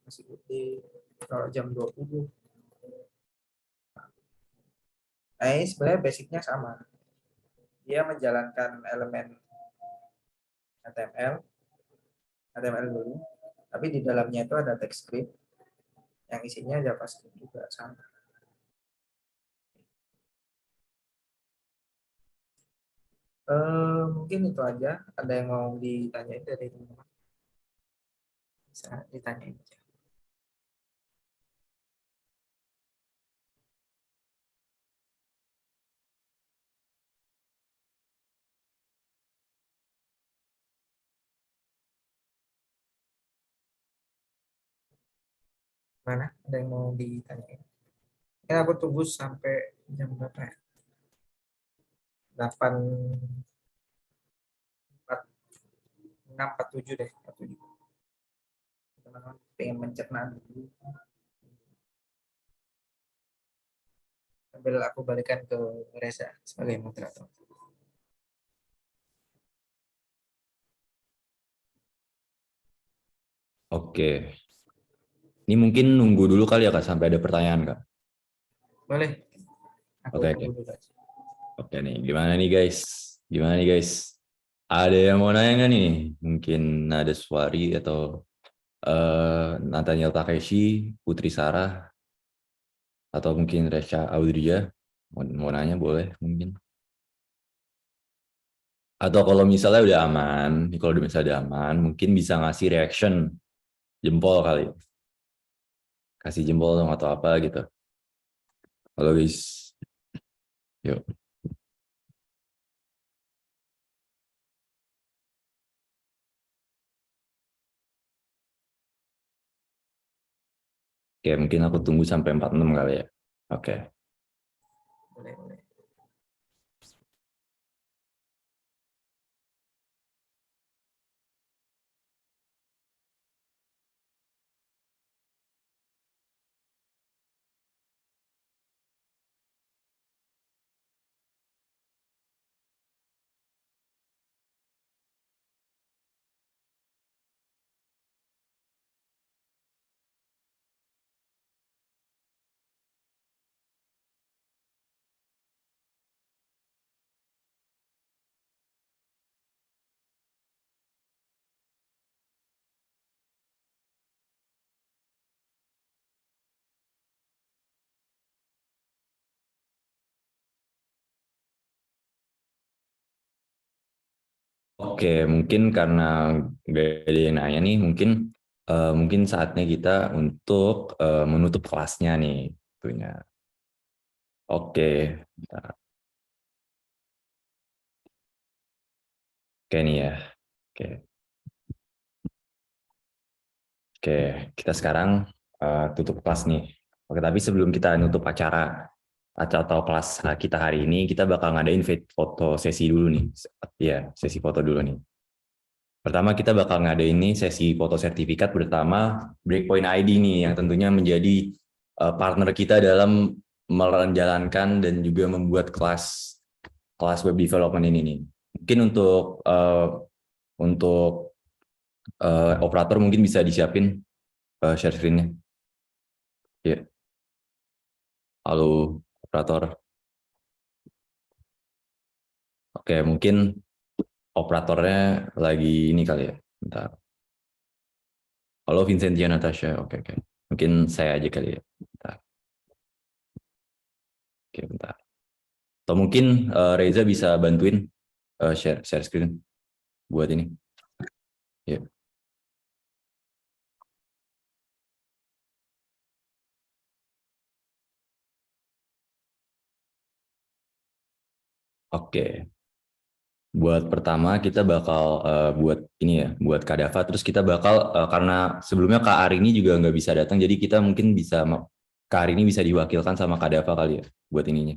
Masih gede kalau jam 20. Nah, ini sebenarnya basicnya sama. Dia menjalankan elemen HTML dulu, tapi di dalamnya itu ada text script yang isinya JavaScript juga sama. Mungkin itu aja. Ada yang mau ditanyain dari teman-teman? Bisa ditanyain aja. Mana? Ada yang mau ditanyain? Ya, aku tunggu sampai jam berapa ya? 6.47 deh. 47. Teman-teman pengen mencerna dulu. Sambil aku balikan ke Reza sebagai moderator. Oke. Ini mungkin nunggu dulu kali ya Kak sampai ada pertanyaan Kak. Boleh. Aku Oke, tunggu dulu aja. Oke nih, gimana nih guys? Gimana nih guys? Ada yang mau nanya nggak nih? Mungkin ada Suari atau Nathaniel Takeshi, Putri Sarah, atau mungkin Resha Audria. Mau nanya boleh mungkin. Atau kalau misalnya udah aman, kalau misalnya udah aman, mungkin bisa ngasih reaction jempol kali. Kasih jempol dong atau apa gitu. Halo guys. Yuk. Oke, mungkin aku tunggu sampai 46 kali ya. Oke. Boleh, boleh. Oke, mungkin karena gak ada yang nanya nih, mungkin saatnya kita untuk menutup kelasnya nih, tentunya. Oke, bentar. Oke nih ya. Oke, oke, kita sekarang tutup kelas nih. Oke, tapi sebelum kita nutup acara atau kelas kita hari ini, kita bakal ngadain foto sesi dulu nih. Iya, sesi foto dulu nih. Pertama kita bakal ngadain ini sesi foto sertifikat bersama Breakpoint ID nih yang tentunya menjadi partner kita dalam menjalankan dan juga membuat kelas web development ini nih. Mungkin untuk operator mungkin bisa disiapin share screen-nya. Ya. Halo operator. Oke, mungkin operatornya lagi ini kali ya. Bentar. Halo Vincentia Natasha. Oke. Mungkin saya aja kali ya. Bentar. Oke, bentar. Atau mungkin Reza bisa bantuin share screen buat ini. Ya. Oke. Buat pertama kita bakal buat ini ya, buat Kak Dava. Terus kita bakal karena sebelumnya Kak Arini juga nggak bisa datang, jadi kita mungkin bisa Kak Arini bisa diwakilkan sama Kak Dava kali ya buat ininya.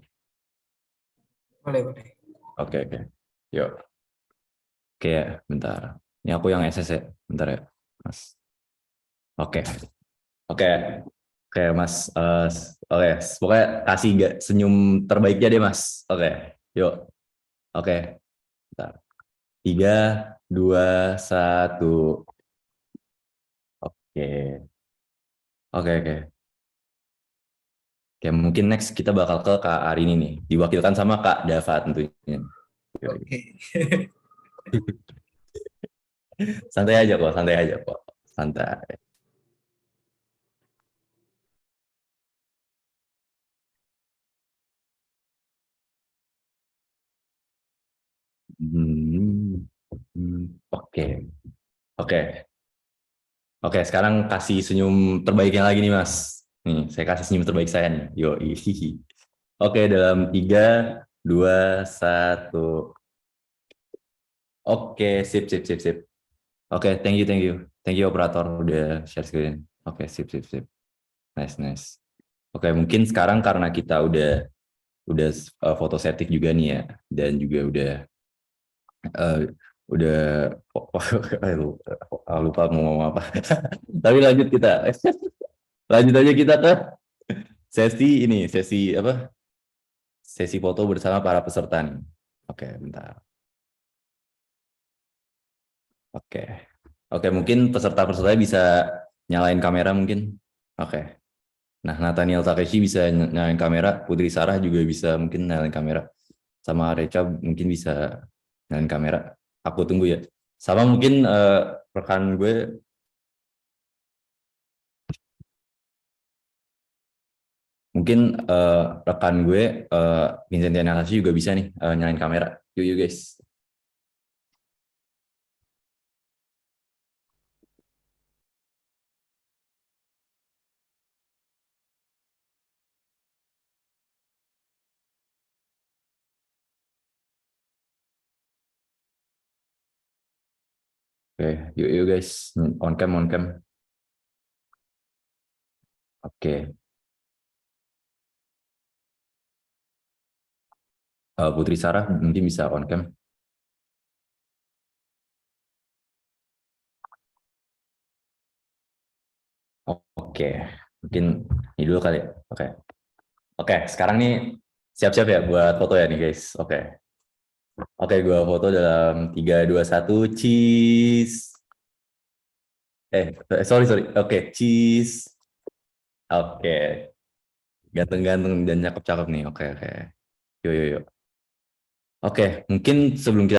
Boleh, boleh. Oke. Yuk. Oke ya, bentar. Ini aku yang SS ya, bentar ya, Mas. Oke. Oke, Mas. Oke, pokoknya kasih nggak senyum terbaiknya deh, Mas. Oke, yuk. Oke, bentar. 3, 2, 1. Oke. Oke, mungkin next kita bakal ke Kak Arini nih. Diwakilkan sama Kak Dava tentunya. Oke. Santai aja kok. Santai. Oke. Oke, sekarang kasih senyum terbaiknya lagi nih, Mas. Nih, saya kasih senyum terbaik saya nih. Yo. Oke, dalam 3, 2, 1. Oke, sip. Oke, thank you. Thank you operator udah share screen. Oke, sip. Nice. Oke, mungkin sekarang karena kita udah foto setting juga nih ya, dan juga uh, udah lupa mau ngomong apa. Tapi lanjut aja kita ke sesi apa? Sesi foto bersama para peserta nih. Oke, bentar. Oke. Oke, mungkin peserta-pesertanya bisa nyalain kamera mungkin. Oke. Nah, Nathaniel Takeshi bisa nyalain kamera, Putri Sarah juga bisa mungkin nyalain kamera. Sama Reca mungkin bisa nyalain kamera. Aku tunggu ya. Sama mungkin rekan gue rekan gue Vincent Nakashi juga bisa nih nyalain kamera. Yuk guys. Oke, yuk guys, on cam. Oke, Putri Sarah mungkin bisa on cam. Oke, mungkin ini dulu kali ya. Oke, sekarang nih siap-siap ya buat foto ya nih guys. Oke, gua foto dalam 3, 2, 1, cheese. Sorry. Oke, cheese. Oke, ganteng-ganteng dan cakep-cakep nih. Oke. Yuk. Oke, mungkin sebelum kita